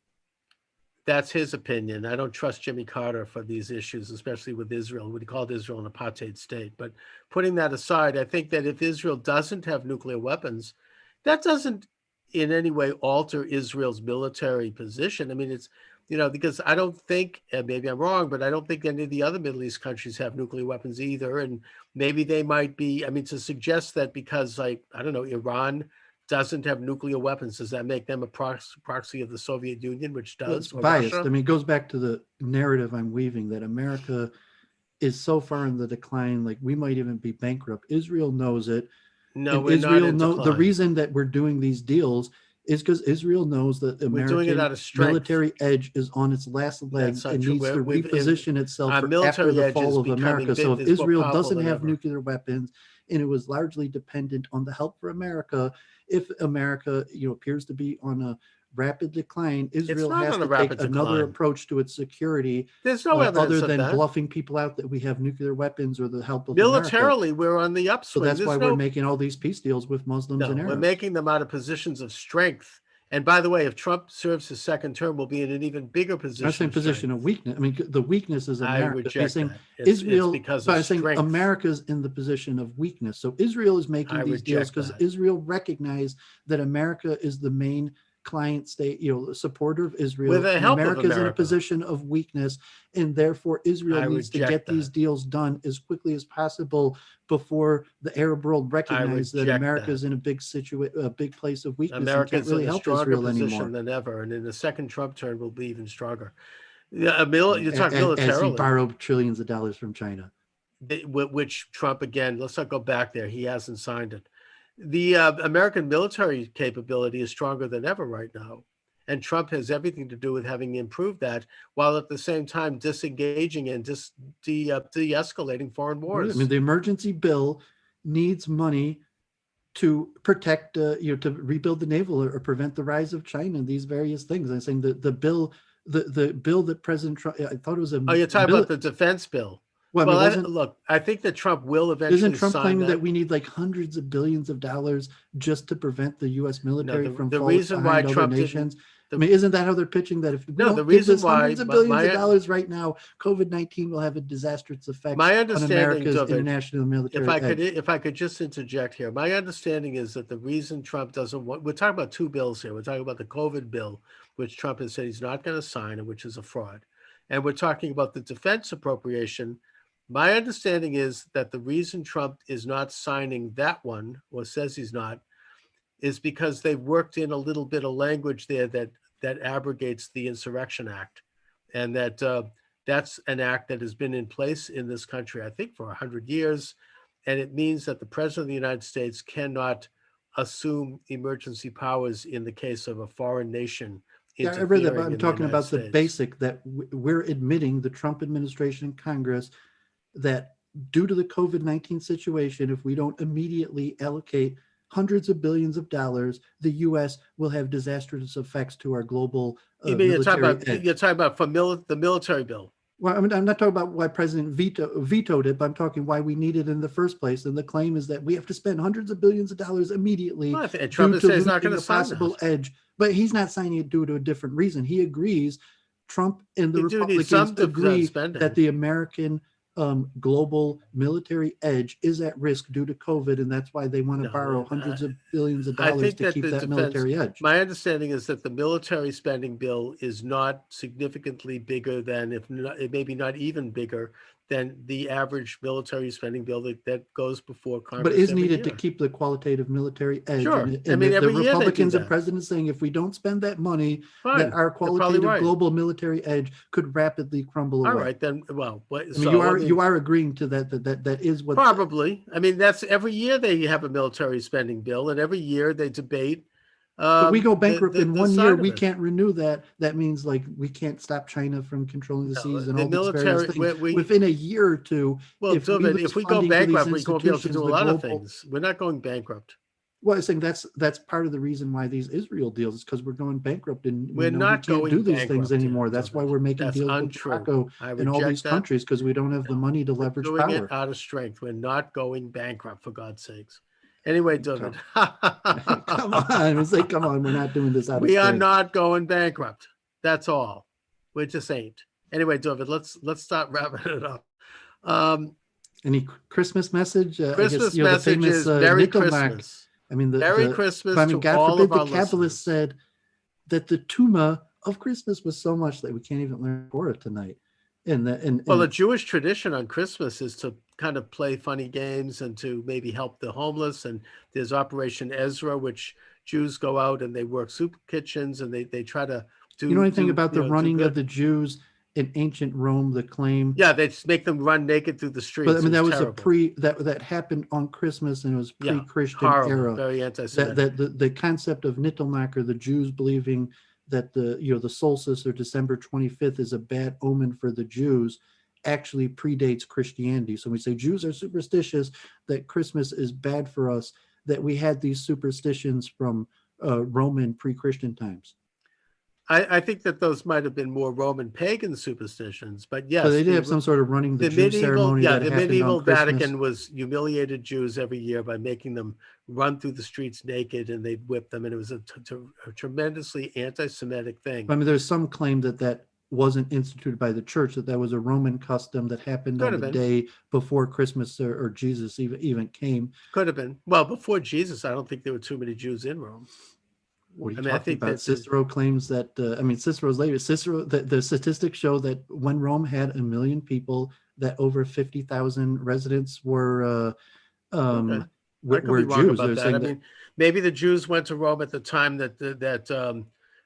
[SPEAKER 1] that's his opinion. I don't trust Jimmy Carter for these issues, especially with Israel. What he called Israel an apartheid state. But putting that aside, I think that if Israel doesn't have nuclear weapons, that doesn't in any way alter Israel's military position. I mean, it's, because I don't think, and maybe I'm wrong, but I don't think any of the other Middle East countries have nuclear weapons either. And maybe they might be, I mean, to suggest that because, like, I don't know, Iran doesn't have nuclear weapons, does that make them a proxy of the Soviet Union, which
[SPEAKER 2] Well,
[SPEAKER 1] does,
[SPEAKER 2] it's
[SPEAKER 1] or
[SPEAKER 2] biased. I
[SPEAKER 1] Russia?
[SPEAKER 2] mean, it goes back to the narrative I'm weaving that America is so far in the decline, like we might even be bankrupt. Israel knows it,
[SPEAKER 1] No,
[SPEAKER 2] and
[SPEAKER 1] we're not
[SPEAKER 2] Israel
[SPEAKER 1] in
[SPEAKER 2] know the
[SPEAKER 1] decline.
[SPEAKER 2] reason that we're doing these deals is because Israel knows that
[SPEAKER 1] We're doing it
[SPEAKER 2] American
[SPEAKER 1] out of strength.
[SPEAKER 2] military edge is on its last legs
[SPEAKER 1] That's not
[SPEAKER 2] and
[SPEAKER 1] true.
[SPEAKER 2] needs to reposition itself
[SPEAKER 1] Our
[SPEAKER 2] for after
[SPEAKER 1] military
[SPEAKER 2] the
[SPEAKER 1] edge is
[SPEAKER 2] fall of
[SPEAKER 1] becoming
[SPEAKER 2] America. So if
[SPEAKER 1] is more
[SPEAKER 2] Israel
[SPEAKER 1] powerful
[SPEAKER 2] doesn't
[SPEAKER 1] than
[SPEAKER 2] have
[SPEAKER 1] ever.
[SPEAKER 2] nuclear weapons and it was largely dependent on the help for America, if America appears to be on a rapid decline,
[SPEAKER 1] It's
[SPEAKER 2] Israel
[SPEAKER 1] not
[SPEAKER 2] has
[SPEAKER 1] on a
[SPEAKER 2] to take
[SPEAKER 1] rapid
[SPEAKER 2] another
[SPEAKER 1] decline.
[SPEAKER 2] approach to its security,
[SPEAKER 1] There's no
[SPEAKER 2] other
[SPEAKER 1] evidence of
[SPEAKER 2] than
[SPEAKER 1] that.
[SPEAKER 2] bluffing people out that we have nuclear weapons or the help of America.
[SPEAKER 1] Militarily, we're on the
[SPEAKER 2] So
[SPEAKER 1] upswing.
[SPEAKER 2] that's why
[SPEAKER 1] There's
[SPEAKER 2] we're
[SPEAKER 1] no
[SPEAKER 2] making all these peace deals with Muslims and
[SPEAKER 1] no. We're
[SPEAKER 2] Arabs.
[SPEAKER 1] making them out of positions of strength. And by the way, if Trump serves his second term, we'll be in an even bigger
[SPEAKER 2] I'm
[SPEAKER 1] position
[SPEAKER 2] saying
[SPEAKER 1] of
[SPEAKER 2] position of
[SPEAKER 1] strength.
[SPEAKER 2] weakness. I mean, the weakness is
[SPEAKER 1] I
[SPEAKER 2] America. He's
[SPEAKER 1] reject
[SPEAKER 2] saying
[SPEAKER 1] that. It's
[SPEAKER 2] Israel,
[SPEAKER 1] because
[SPEAKER 2] but
[SPEAKER 1] of
[SPEAKER 2] I'm saying
[SPEAKER 1] strength.
[SPEAKER 2] America's in the position of weakness. So Israel is
[SPEAKER 1] I
[SPEAKER 2] making these deals
[SPEAKER 1] reject
[SPEAKER 2] because
[SPEAKER 1] that.
[SPEAKER 2] Israel recognized that America is the main client state, supporter of
[SPEAKER 1] With
[SPEAKER 2] Israel,
[SPEAKER 1] the
[SPEAKER 2] and
[SPEAKER 1] help of
[SPEAKER 2] America is in a
[SPEAKER 1] America,
[SPEAKER 2] position of weakness, and therefore Israel
[SPEAKER 1] I
[SPEAKER 2] needs to
[SPEAKER 1] reject
[SPEAKER 2] get these
[SPEAKER 1] that.
[SPEAKER 2] deals done as quickly as possible before the Arab world
[SPEAKER 1] I
[SPEAKER 2] recognize that
[SPEAKER 1] reject
[SPEAKER 2] America
[SPEAKER 1] that.
[SPEAKER 2] is in a big place of weakness and can't
[SPEAKER 1] America's
[SPEAKER 2] really
[SPEAKER 1] in a
[SPEAKER 2] help
[SPEAKER 1] stronger
[SPEAKER 2] Israel
[SPEAKER 1] position
[SPEAKER 2] anymore.
[SPEAKER 1] than ever, and in the second Trump term, will be even stronger. Yeah, you talk
[SPEAKER 2] As he
[SPEAKER 1] militarily,
[SPEAKER 2] borrowed trillions of dollars from China.
[SPEAKER 1] which Trump again. Let's not go back there. He hasn't signed it. The American military capability is stronger than ever right now, and Trump has everything to do with having improved that, while at the same time disengaging and de-escalating foreign
[SPEAKER 2] I mean,
[SPEAKER 1] wars.
[SPEAKER 2] the emergency bill needs money to protect, to rebuild the naval or prevent the rise of China and these various things. I'm saying the bill that President Trump, I thought it was a
[SPEAKER 1] Oh, you're talking
[SPEAKER 2] bill.
[SPEAKER 1] about the defense bill.
[SPEAKER 2] Well, I mean,
[SPEAKER 1] Well,
[SPEAKER 2] wasn't
[SPEAKER 1] look, I think that Trump will
[SPEAKER 2] isn't
[SPEAKER 1] eventually
[SPEAKER 2] Trump
[SPEAKER 1] sign
[SPEAKER 2] claiming that
[SPEAKER 1] that.
[SPEAKER 2] we need like hundreds of billions of dollars just to prevent the U.S.
[SPEAKER 1] No,
[SPEAKER 2] military
[SPEAKER 1] the
[SPEAKER 2] from
[SPEAKER 1] the
[SPEAKER 2] falling
[SPEAKER 1] reason why
[SPEAKER 2] behind other
[SPEAKER 1] Trump didn't
[SPEAKER 2] nations? I
[SPEAKER 1] the
[SPEAKER 2] mean, isn't that how they're pitching that if we
[SPEAKER 1] no the
[SPEAKER 2] don't give
[SPEAKER 1] reason
[SPEAKER 2] this
[SPEAKER 1] why
[SPEAKER 2] hundreds of billions of dollars right now, COVID-19 will have a disastrous effect
[SPEAKER 1] my
[SPEAKER 2] on
[SPEAKER 1] understanding
[SPEAKER 2] America's
[SPEAKER 1] of it,
[SPEAKER 2] international military edge?
[SPEAKER 1] if I could just interject here, my understanding is that the reason Trump doesn't want, we're talking about two bills here. We're talking about the COVID bill, which Trump has said he's not going to sign and which is a fraud, and we're talking about the defense appropriation. My understanding is that the reason Trump is not signing that one, or says he's not, is because they worked in a little bit of language there that abrogates the Insurrection Act, and that That's an act that has been in place in this country, I think, for 100 years. And it means that the President of the United States cannot assume emergency powers in the case of a foreign nation
[SPEAKER 2] Yeah, I read that, but
[SPEAKER 1] interfering
[SPEAKER 2] I'm
[SPEAKER 1] in the
[SPEAKER 2] talking
[SPEAKER 1] United
[SPEAKER 2] about the
[SPEAKER 1] States.
[SPEAKER 2] basic that we're admitting, the Trump administration and Congress, that due to the COVID-19 situation, if we don't immediately allocate hundreds of billions of dollars, the U.S. will have disastrous effects to our global
[SPEAKER 1] You mean
[SPEAKER 2] military
[SPEAKER 1] you're
[SPEAKER 2] edge.
[SPEAKER 1] talking about for the military bill?
[SPEAKER 2] Well, I mean, I'm not talking about why President vetoed it, but I'm talking why we need it in the first place. And the claim is that we have to spend hundreds of billions of dollars immediately
[SPEAKER 1] Well, and Trump
[SPEAKER 2] due
[SPEAKER 1] has
[SPEAKER 2] to
[SPEAKER 1] said he's not
[SPEAKER 2] losing
[SPEAKER 1] going
[SPEAKER 2] a
[SPEAKER 1] to sign
[SPEAKER 2] possible
[SPEAKER 1] that.
[SPEAKER 2] edge. But he's not signing it due to a different reason. He agrees. Trump and the
[SPEAKER 1] You do need some
[SPEAKER 2] Republicans agree
[SPEAKER 1] spending.
[SPEAKER 2] that the American global military edge is at risk due to COVID, and that's why they want to borrow hundreds of billions of
[SPEAKER 1] I
[SPEAKER 2] dollars
[SPEAKER 1] think
[SPEAKER 2] to
[SPEAKER 1] that
[SPEAKER 2] keep
[SPEAKER 1] the
[SPEAKER 2] that
[SPEAKER 1] defense,
[SPEAKER 2] military edge.
[SPEAKER 1] my understanding is that the military spending bill is not significantly bigger than, if not, it maybe not even bigger than the average military spending bill that goes before
[SPEAKER 2] But
[SPEAKER 1] Congress
[SPEAKER 2] is
[SPEAKER 1] every
[SPEAKER 2] needed to
[SPEAKER 1] year.
[SPEAKER 2] keep the qualitative military edge.
[SPEAKER 1] Sure. I
[SPEAKER 2] And
[SPEAKER 1] mean,
[SPEAKER 2] the
[SPEAKER 1] every year they do
[SPEAKER 2] Republicans and
[SPEAKER 1] that.
[SPEAKER 2] presidents saying if we don't spend that money, that
[SPEAKER 1] Fine.
[SPEAKER 2] our
[SPEAKER 1] You're probably
[SPEAKER 2] qualitative
[SPEAKER 1] right.
[SPEAKER 2] global military edge could rapidly crumble
[SPEAKER 1] All
[SPEAKER 2] away.
[SPEAKER 1] right, then. Well,
[SPEAKER 2] I mean,
[SPEAKER 1] so
[SPEAKER 2] you are agreeing to that is what
[SPEAKER 1] probably. I mean, that's every year they have a military spending bill, and every year they debate
[SPEAKER 2] But we go bankrupt in
[SPEAKER 1] the
[SPEAKER 2] 1 year,
[SPEAKER 1] side of
[SPEAKER 2] we
[SPEAKER 1] it.
[SPEAKER 2] can't renew that. That means like we can't stop China from controlling the
[SPEAKER 1] No,
[SPEAKER 2] seas and
[SPEAKER 1] the
[SPEAKER 2] all these various
[SPEAKER 1] military.
[SPEAKER 2] things
[SPEAKER 1] We
[SPEAKER 2] within a year or two.
[SPEAKER 1] well,
[SPEAKER 2] If we
[SPEAKER 1] Dooovid,
[SPEAKER 2] lose
[SPEAKER 1] if we go
[SPEAKER 2] funding to these
[SPEAKER 1] bankrupt, we won't be able to
[SPEAKER 2] institutions,
[SPEAKER 1] do a
[SPEAKER 2] the
[SPEAKER 1] lot of
[SPEAKER 2] global.
[SPEAKER 1] things. We're not going bankrupt.
[SPEAKER 2] Well, I think that's part of the reason why these Israel deals is because we're going bankrupt and we
[SPEAKER 1] We're
[SPEAKER 2] know we
[SPEAKER 1] not
[SPEAKER 2] can't
[SPEAKER 1] going
[SPEAKER 2] do these things
[SPEAKER 1] bankrupt here,
[SPEAKER 2] anymore. That's why
[SPEAKER 1] Dooovid.
[SPEAKER 2] we're making
[SPEAKER 1] That's
[SPEAKER 2] deals with
[SPEAKER 1] untrue.
[SPEAKER 2] Morocco
[SPEAKER 1] I
[SPEAKER 2] and all
[SPEAKER 1] reject
[SPEAKER 2] these
[SPEAKER 1] that.
[SPEAKER 2] countries because we don't have the
[SPEAKER 1] No,
[SPEAKER 2] money to
[SPEAKER 1] we're
[SPEAKER 2] leverage
[SPEAKER 1] doing it
[SPEAKER 2] power.
[SPEAKER 1] out of strength. We're not going bankrupt, for God's sakes. Anyway, Dooovid.
[SPEAKER 2] Come on, it's like, come on, we're not doing this out of
[SPEAKER 1] We are
[SPEAKER 2] strength.
[SPEAKER 1] not going bankrupt. That's all. We just ain't. Anyway, Dooovid, let's start wrapping it up.
[SPEAKER 2] Any Christmas message?
[SPEAKER 1] Christmas
[SPEAKER 2] the
[SPEAKER 1] message
[SPEAKER 2] famous
[SPEAKER 1] is Merry
[SPEAKER 2] Nickelback.
[SPEAKER 1] Christmas.
[SPEAKER 2] I mean,
[SPEAKER 1] Merry
[SPEAKER 2] the
[SPEAKER 1] Christmas
[SPEAKER 2] I mean,
[SPEAKER 1] to
[SPEAKER 2] God
[SPEAKER 1] all
[SPEAKER 2] forbid
[SPEAKER 1] of
[SPEAKER 2] the
[SPEAKER 1] our
[SPEAKER 2] Kabbalists
[SPEAKER 1] listeners.
[SPEAKER 2] said that the tuma of Christmas was so much that we can't even learn Torah tonight.
[SPEAKER 1] Well, the Jewish tradition on Christmas is to kind of play funny games and to maybe help the homeless. And there's Operation Ezra, which Jews go out and they work soup kitchens and they try to do.
[SPEAKER 2] you know anything about the
[SPEAKER 1] do
[SPEAKER 2] running
[SPEAKER 1] good.
[SPEAKER 2] of the Jews in ancient Rome? The claim,
[SPEAKER 1] Yeah, they just make them run naked through the streets.
[SPEAKER 2] but I mean that was
[SPEAKER 1] terrible.
[SPEAKER 2] that happened on Christmas and it was pre-Christian
[SPEAKER 1] horrible,
[SPEAKER 2] era.
[SPEAKER 1] very anti-Semitic.
[SPEAKER 2] The concept of Nittelmacher, the Jews believing that the solstice or December 25th is a bad omen for the Jews, actually predates Christianity. So we say Jews are superstitious, that Christmas is bad for us, that we had these superstitions from Roman pre-Christian times.
[SPEAKER 1] I think that those might have been more Roman pagan superstitions, but yes,
[SPEAKER 2] But they did have some sort of running the Jew ceremony that
[SPEAKER 1] the
[SPEAKER 2] happened
[SPEAKER 1] medieval
[SPEAKER 2] on Christmas.
[SPEAKER 1] Vatican was humiliated Jews every year by making them run through the streets naked, and they'd whip them, and it was a tremendously anti-Semitic thing.
[SPEAKER 2] I mean, there's some claim that wasn't instituted by the church, that was a Roman custom that happened on the day before Christmas or Jesus even came.
[SPEAKER 1] Could have been. Well, before Jesus, I don't think there were too many Jews in Rome.
[SPEAKER 2] What are you talking about? Cicero claims that, Cicero's later. The statistics show that when Rome had 1 million people, that over 50,000 residents were
[SPEAKER 1] were
[SPEAKER 2] Jews.
[SPEAKER 1] About that. I mean, maybe the Jews went to Rome at the time that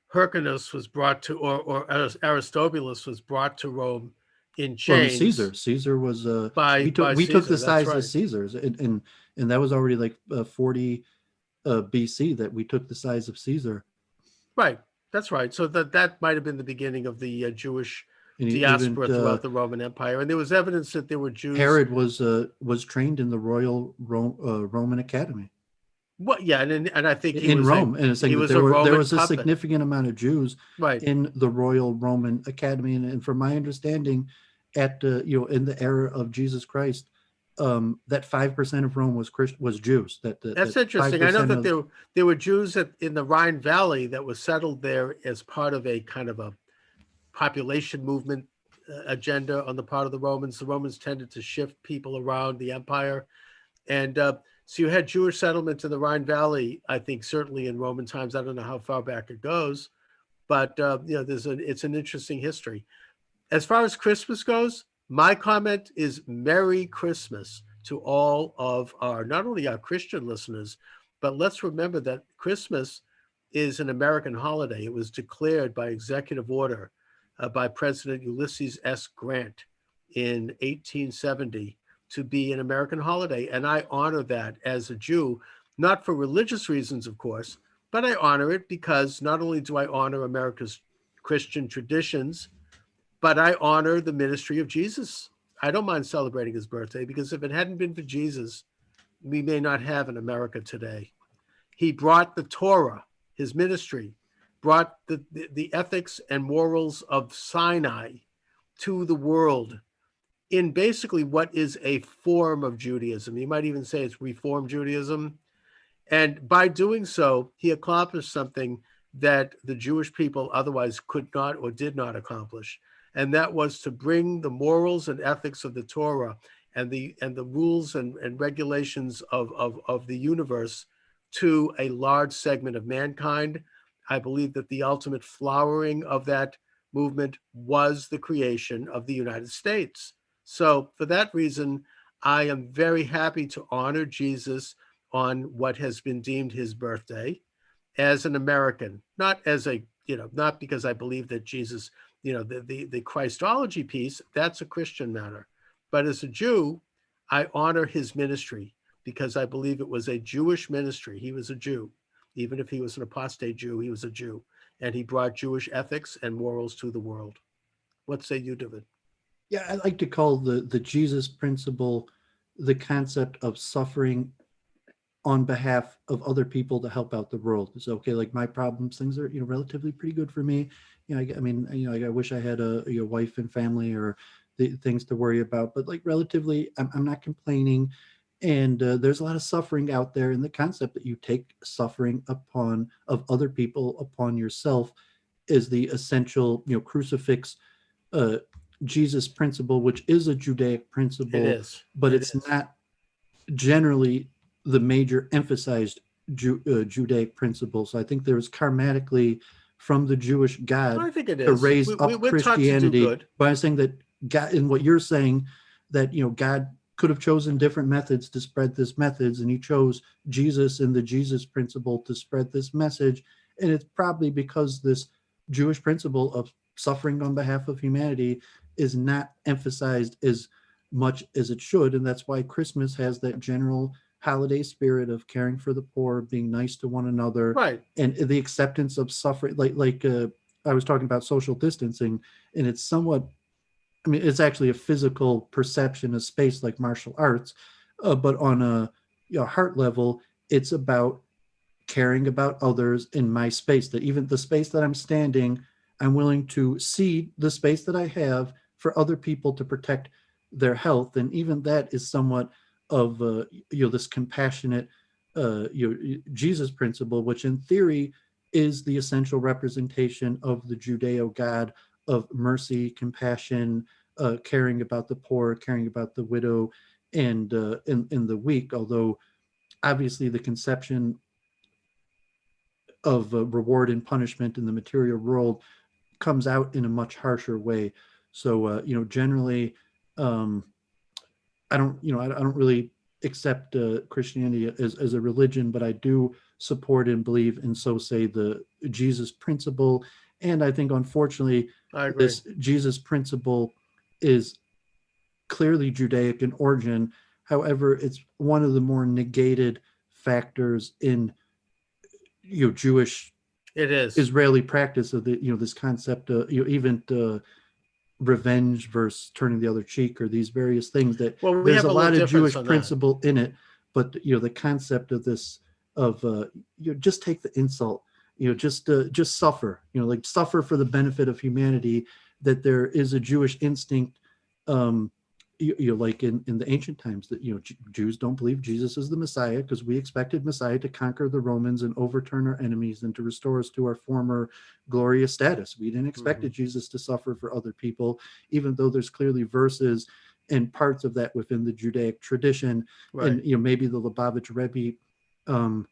[SPEAKER 1] Hyrcanus was brought to, or Aristobulus was brought to Rome in chains.
[SPEAKER 2] Well, Caesar was we took the size of Caesar's, and that was already like 40 BC that we took the size of Caesar.
[SPEAKER 1] Right, that's right. So that might have been the beginning of the Jewish diaspora throughout the Roman Empire, and there was evidence that there were Jews.
[SPEAKER 2] Herod was trained in the Royal Roman Academy.
[SPEAKER 1] Well, yeah, and I think
[SPEAKER 2] he was Rome, and
[SPEAKER 1] he was
[SPEAKER 2] there was
[SPEAKER 1] a
[SPEAKER 2] significant amount of Jews in the Royal Roman Academy, and from my understanding, at in the era of Jesus Christ, that 5% of Rome was Jews.
[SPEAKER 1] That's interesting. I know that there were Jews in the Rhine Valley that were settled there as part of a kind of a population movement agenda on the part of the Romans. The Romans tended to shift people around the empire, and so you had Jewish settlements in the Rhine Valley. I think certainly in Roman times. I don't know how far back it goes, but it's an interesting history. As far as Christmas goes, my comment is Merry Christmas to all of not only our Christian listeners, but let's remember that Christmas is an American holiday. It was declared by executive order by President Ulysses S. Grant in 1870 to be an American holiday. And I honor that as a Jew, not for religious reasons, of course, but I honor it because not only do I honor America's Christian traditions, but I honor the ministry of Jesus. I don't mind celebrating his birthday because if it hadn't been for Jesus, we may not have an America today. He brought the Torah, his ministry, brought the ethics and morals of Sinai to the world in basically what is a form of Judaism. You might even say it's Reform Judaism. And by doing so, he accomplished something that the Jewish people otherwise could not or did not accomplish. And that was to bring the morals and ethics of the Torah and the rules and regulations of the universe to a large segment of mankind. I believe that the ultimate flowering of that movement was the creation of the United States. So, for that reason, I am very happy to honor Jesus on what has been deemed his birthday as an American, not as a, not because I believe that Jesus, the Christology piece, that's a Christian matter. But as a Jew, I honor his ministry because I believe it was a Jewish ministry. He was a Jew. Even if he was an apostate Jew, he was a Jew. And he brought Jewish ethics and morals to the world. What say you, David?
[SPEAKER 2] Yeah, I like to call the Jesus principle the concept of suffering on behalf of other people to help out the world. It's okay, like my problems, things are relatively pretty good for me. I mean, like I wish I had a wife and family or the things to worry about, but like relatively, I'm not complaining. And there's a lot of suffering out there, and the concept that you take suffering upon of other people upon yourself is the essential crucifix uh, Jesus principle, which is a Judaic
[SPEAKER 1] It
[SPEAKER 2] principle,
[SPEAKER 1] is.
[SPEAKER 2] but
[SPEAKER 1] It
[SPEAKER 2] it's
[SPEAKER 1] is.
[SPEAKER 2] not generally the major emphasized Judaic principle. So I think there was karmatically from the Jewish God
[SPEAKER 1] I think it
[SPEAKER 2] to
[SPEAKER 1] is.
[SPEAKER 2] raise up
[SPEAKER 1] We're taught to do
[SPEAKER 2] Christianity.
[SPEAKER 1] good.
[SPEAKER 2] But I'm saying that God, in what you're saying, that God could have chosen different methods to spread this message, and he chose Jesus and the Jesus principle to spread this message. And it's probably because this Jewish principle of suffering on behalf of humanity is not emphasized as much as it should. And that's why Christmas has that general holiday spirit of caring for the poor, being nice to one another,
[SPEAKER 1] Right.
[SPEAKER 2] and the acceptance of suffering. Like I was talking about social distancing, and it's somewhat, I mean, it's actually a physical perception of space like martial arts, but on a heart level, it's about caring about others in my space, that even the space that I'm standing, I'm willing to cede the space that I have for other people to protect their health. And even that is somewhat of this compassionate Jesus principle, which in theory is the essential representation of the Judeo God of mercy, compassion, caring about the poor, caring about the widow, and in the weak. Although obviously the conception of reward and punishment in the material world comes out in a much harsher way. So generally, um, I don't really accept Christianity as a religion, but I do support and believe, and so say the Jesus principle. And I think, unfortunately,
[SPEAKER 1] I agree.
[SPEAKER 2] this Jesus principle is clearly Judaic in origin. However, it's one of the more negated factors in Jewish
[SPEAKER 1] It is.
[SPEAKER 2] Israeli practice of the this concept of even revenge versus turning the other cheek, or these various things that
[SPEAKER 1] Well, we
[SPEAKER 2] there's
[SPEAKER 1] have
[SPEAKER 2] a
[SPEAKER 1] a little
[SPEAKER 2] lot of
[SPEAKER 1] difference
[SPEAKER 2] Jewish
[SPEAKER 1] on that.
[SPEAKER 2] principle in it, but the concept of this of just take the insult, just suffer, like suffer for the benefit of humanity. That there is a Jewish instinct, um, like in the ancient times, that Jews don't believe Jesus is the Messiah because we expected Messiah to conquer the Romans and overturn our enemies and to restore us to our former glorious status. We didn't expect
[SPEAKER 1] Mm-hmm.
[SPEAKER 2] Jesus to suffer for other people, even though there's clearly verses and parts of that within the Judaic tradition.
[SPEAKER 1] Right.
[SPEAKER 2] And maybe the Lubavitch Rebbe um,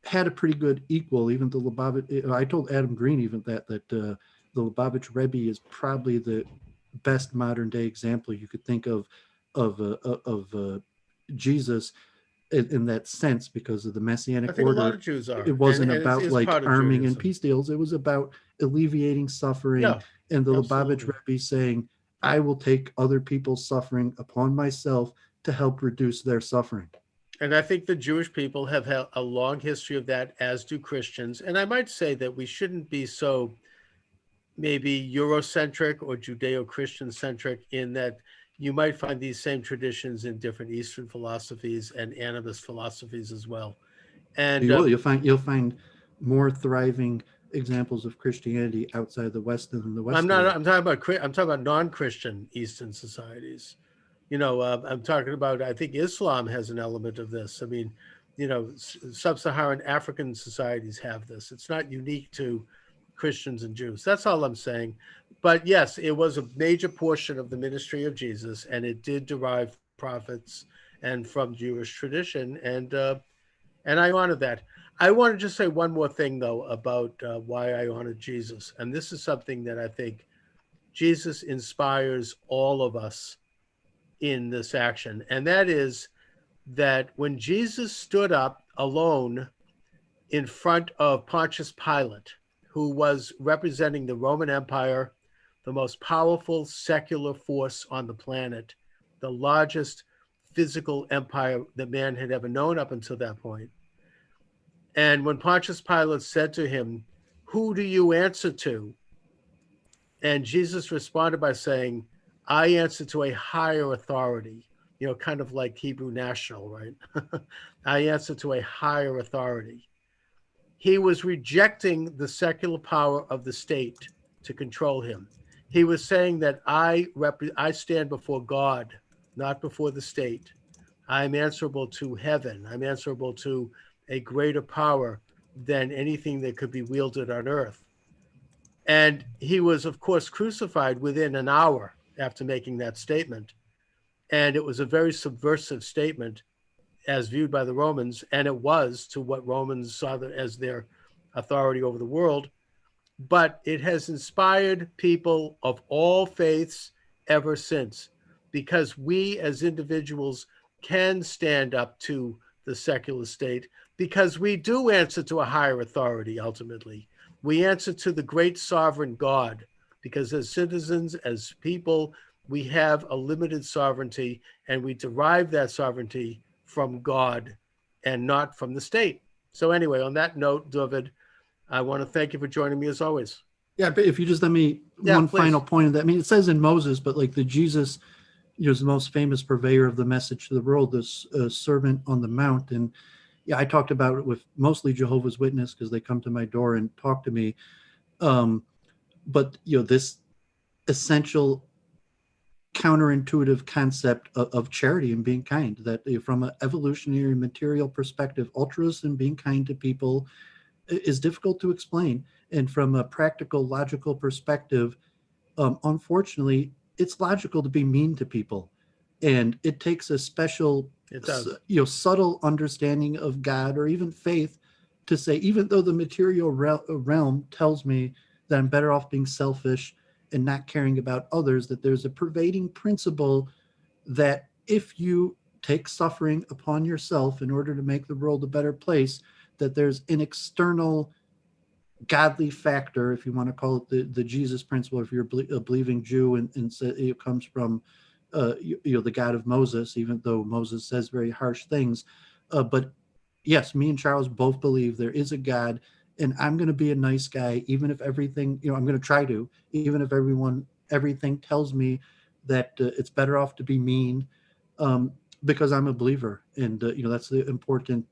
[SPEAKER 2] had a pretty good equal. Even the Lubavitch, I told Adam Green even that the Lubavitch Rebbe is probably the best modern day example you could think of Jesus. in that sense because of the
[SPEAKER 1] I
[SPEAKER 2] Messianic
[SPEAKER 1] think a lot
[SPEAKER 2] order.
[SPEAKER 1] of Jews
[SPEAKER 2] It
[SPEAKER 1] are,
[SPEAKER 2] wasn't
[SPEAKER 1] and
[SPEAKER 2] about
[SPEAKER 1] it's
[SPEAKER 2] like
[SPEAKER 1] part of
[SPEAKER 2] arming and
[SPEAKER 1] Judaism.
[SPEAKER 2] peace deals. It was about alleviating suffering.
[SPEAKER 1] Yeah,
[SPEAKER 2] And the Lubavitch
[SPEAKER 1] absolutely.
[SPEAKER 2] Rebbe saying, I will take other people's suffering upon myself to help reduce their suffering.
[SPEAKER 1] And I think the Jewish people have had a long history of that, as do Christians. And I might say that we shouldn't be so maybe Eurocentric or Judeo-Christian centric in that you might find these same traditions in different Eastern philosophies and animist philosophies as well. And
[SPEAKER 2] You will. You'll find more thriving examples of Christianity outside the West than in the
[SPEAKER 1] I'm
[SPEAKER 2] West
[SPEAKER 1] not.
[SPEAKER 2] today.
[SPEAKER 1] I'm talking about non-Christian Eastern societies. I'm talking about. I think Islam has an element of this. I mean, sub-Saharan African societies have this. It's not unique to Christians and Jews. That's all I'm saying. But yes, it was a major portion of the ministry of Jesus, and it did derive from prophets and from Jewish tradition, and I honor that. I want to just say one more thing though about why I honor Jesus, and this is something that I think Jesus inspires all of us in this action, and that is that when Jesus stood up alone in front of Pontius Pilate, who was representing the Roman Empire, the most powerful secular force on the planet, the largest physical empire that man had ever known up until that point. And when Pontius Pilate said to him, "Who do you answer to?" And Jesus responded by saying, "I answer to a higher authority," kind of like Hebrew national, right? "I answer to a higher authority." He was rejecting the secular power of the state to control him. He was saying that I stand before God, not before the state. I'm answerable to heaven. I'm answerable to a greater power than anything that could be wielded on earth. And he was, of course, crucified within an hour after making that statement. And it was a very subversive statement as viewed by the Romans, and it was to what Romans saw as their authority over the world. But it has inspired people of all faiths ever since, because we as individuals can stand up to the secular state because we do answer to a higher authority ultimately. We answer to the great sovereign God because as citizens, as people, we have a limited sovereignty and we derive that sovereignty from God and not from the state. So anyway, on that note, Dooovid, I want to thank you for joining me as always.
[SPEAKER 2] Yeah, but if you just let me
[SPEAKER 1] Yeah,
[SPEAKER 2] one final
[SPEAKER 1] please.
[SPEAKER 2] point of that. I mean, it says in Moses, but like the Jesus, is the most famous purveyor of the message to the world, this servant on the mount. And yeah, I talked about it with mostly Jehovah's Witness because they come to my door and talk to me. Um, but this essential counterintuitive concept of charity and being kind, that from an evolutionary material perspective, altruism and being kind to people is difficult to explain. And from a practical, logical perspective, unfortunately, it's logical to be mean to people. And it takes a special,
[SPEAKER 1] It does.
[SPEAKER 2] subtle understanding of God or even faith to say, even though the material realm tells me that I'm better off being selfish and not caring about others, that there's a pervading principle that if you take suffering upon yourself in order to make the world a better place, that there's an external godly factor, if you want to call it the Jesus principle, if you're a believing Jew, and it comes from the God of Moses, even though Moses says very harsh things. But yes, me and Charles both believe there is a God, and I'm going to be a nice guy, even if everything, I'm going to try to, even if everything tells me that it's better off to be mean, because I'm a believer, and that's the important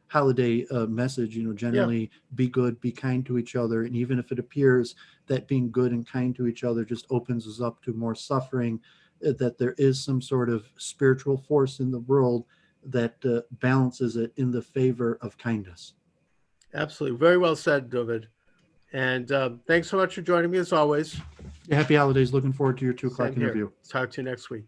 [SPEAKER 2] holiday message.
[SPEAKER 1] Yeah,
[SPEAKER 2] Generally be good, be kind to each other, and even if it appears that being good and kind to each other just opens us up to more suffering, that there is some sort of spiritual force in the world that balances it in the favor of kindness.
[SPEAKER 1] absolutely. Very well said, Dooovid. And thanks so much for joining me as always.
[SPEAKER 2] Happy holidays. Looking forward to your 2 o'clock
[SPEAKER 1] Same here.
[SPEAKER 2] interview.
[SPEAKER 1] Talk to you next week.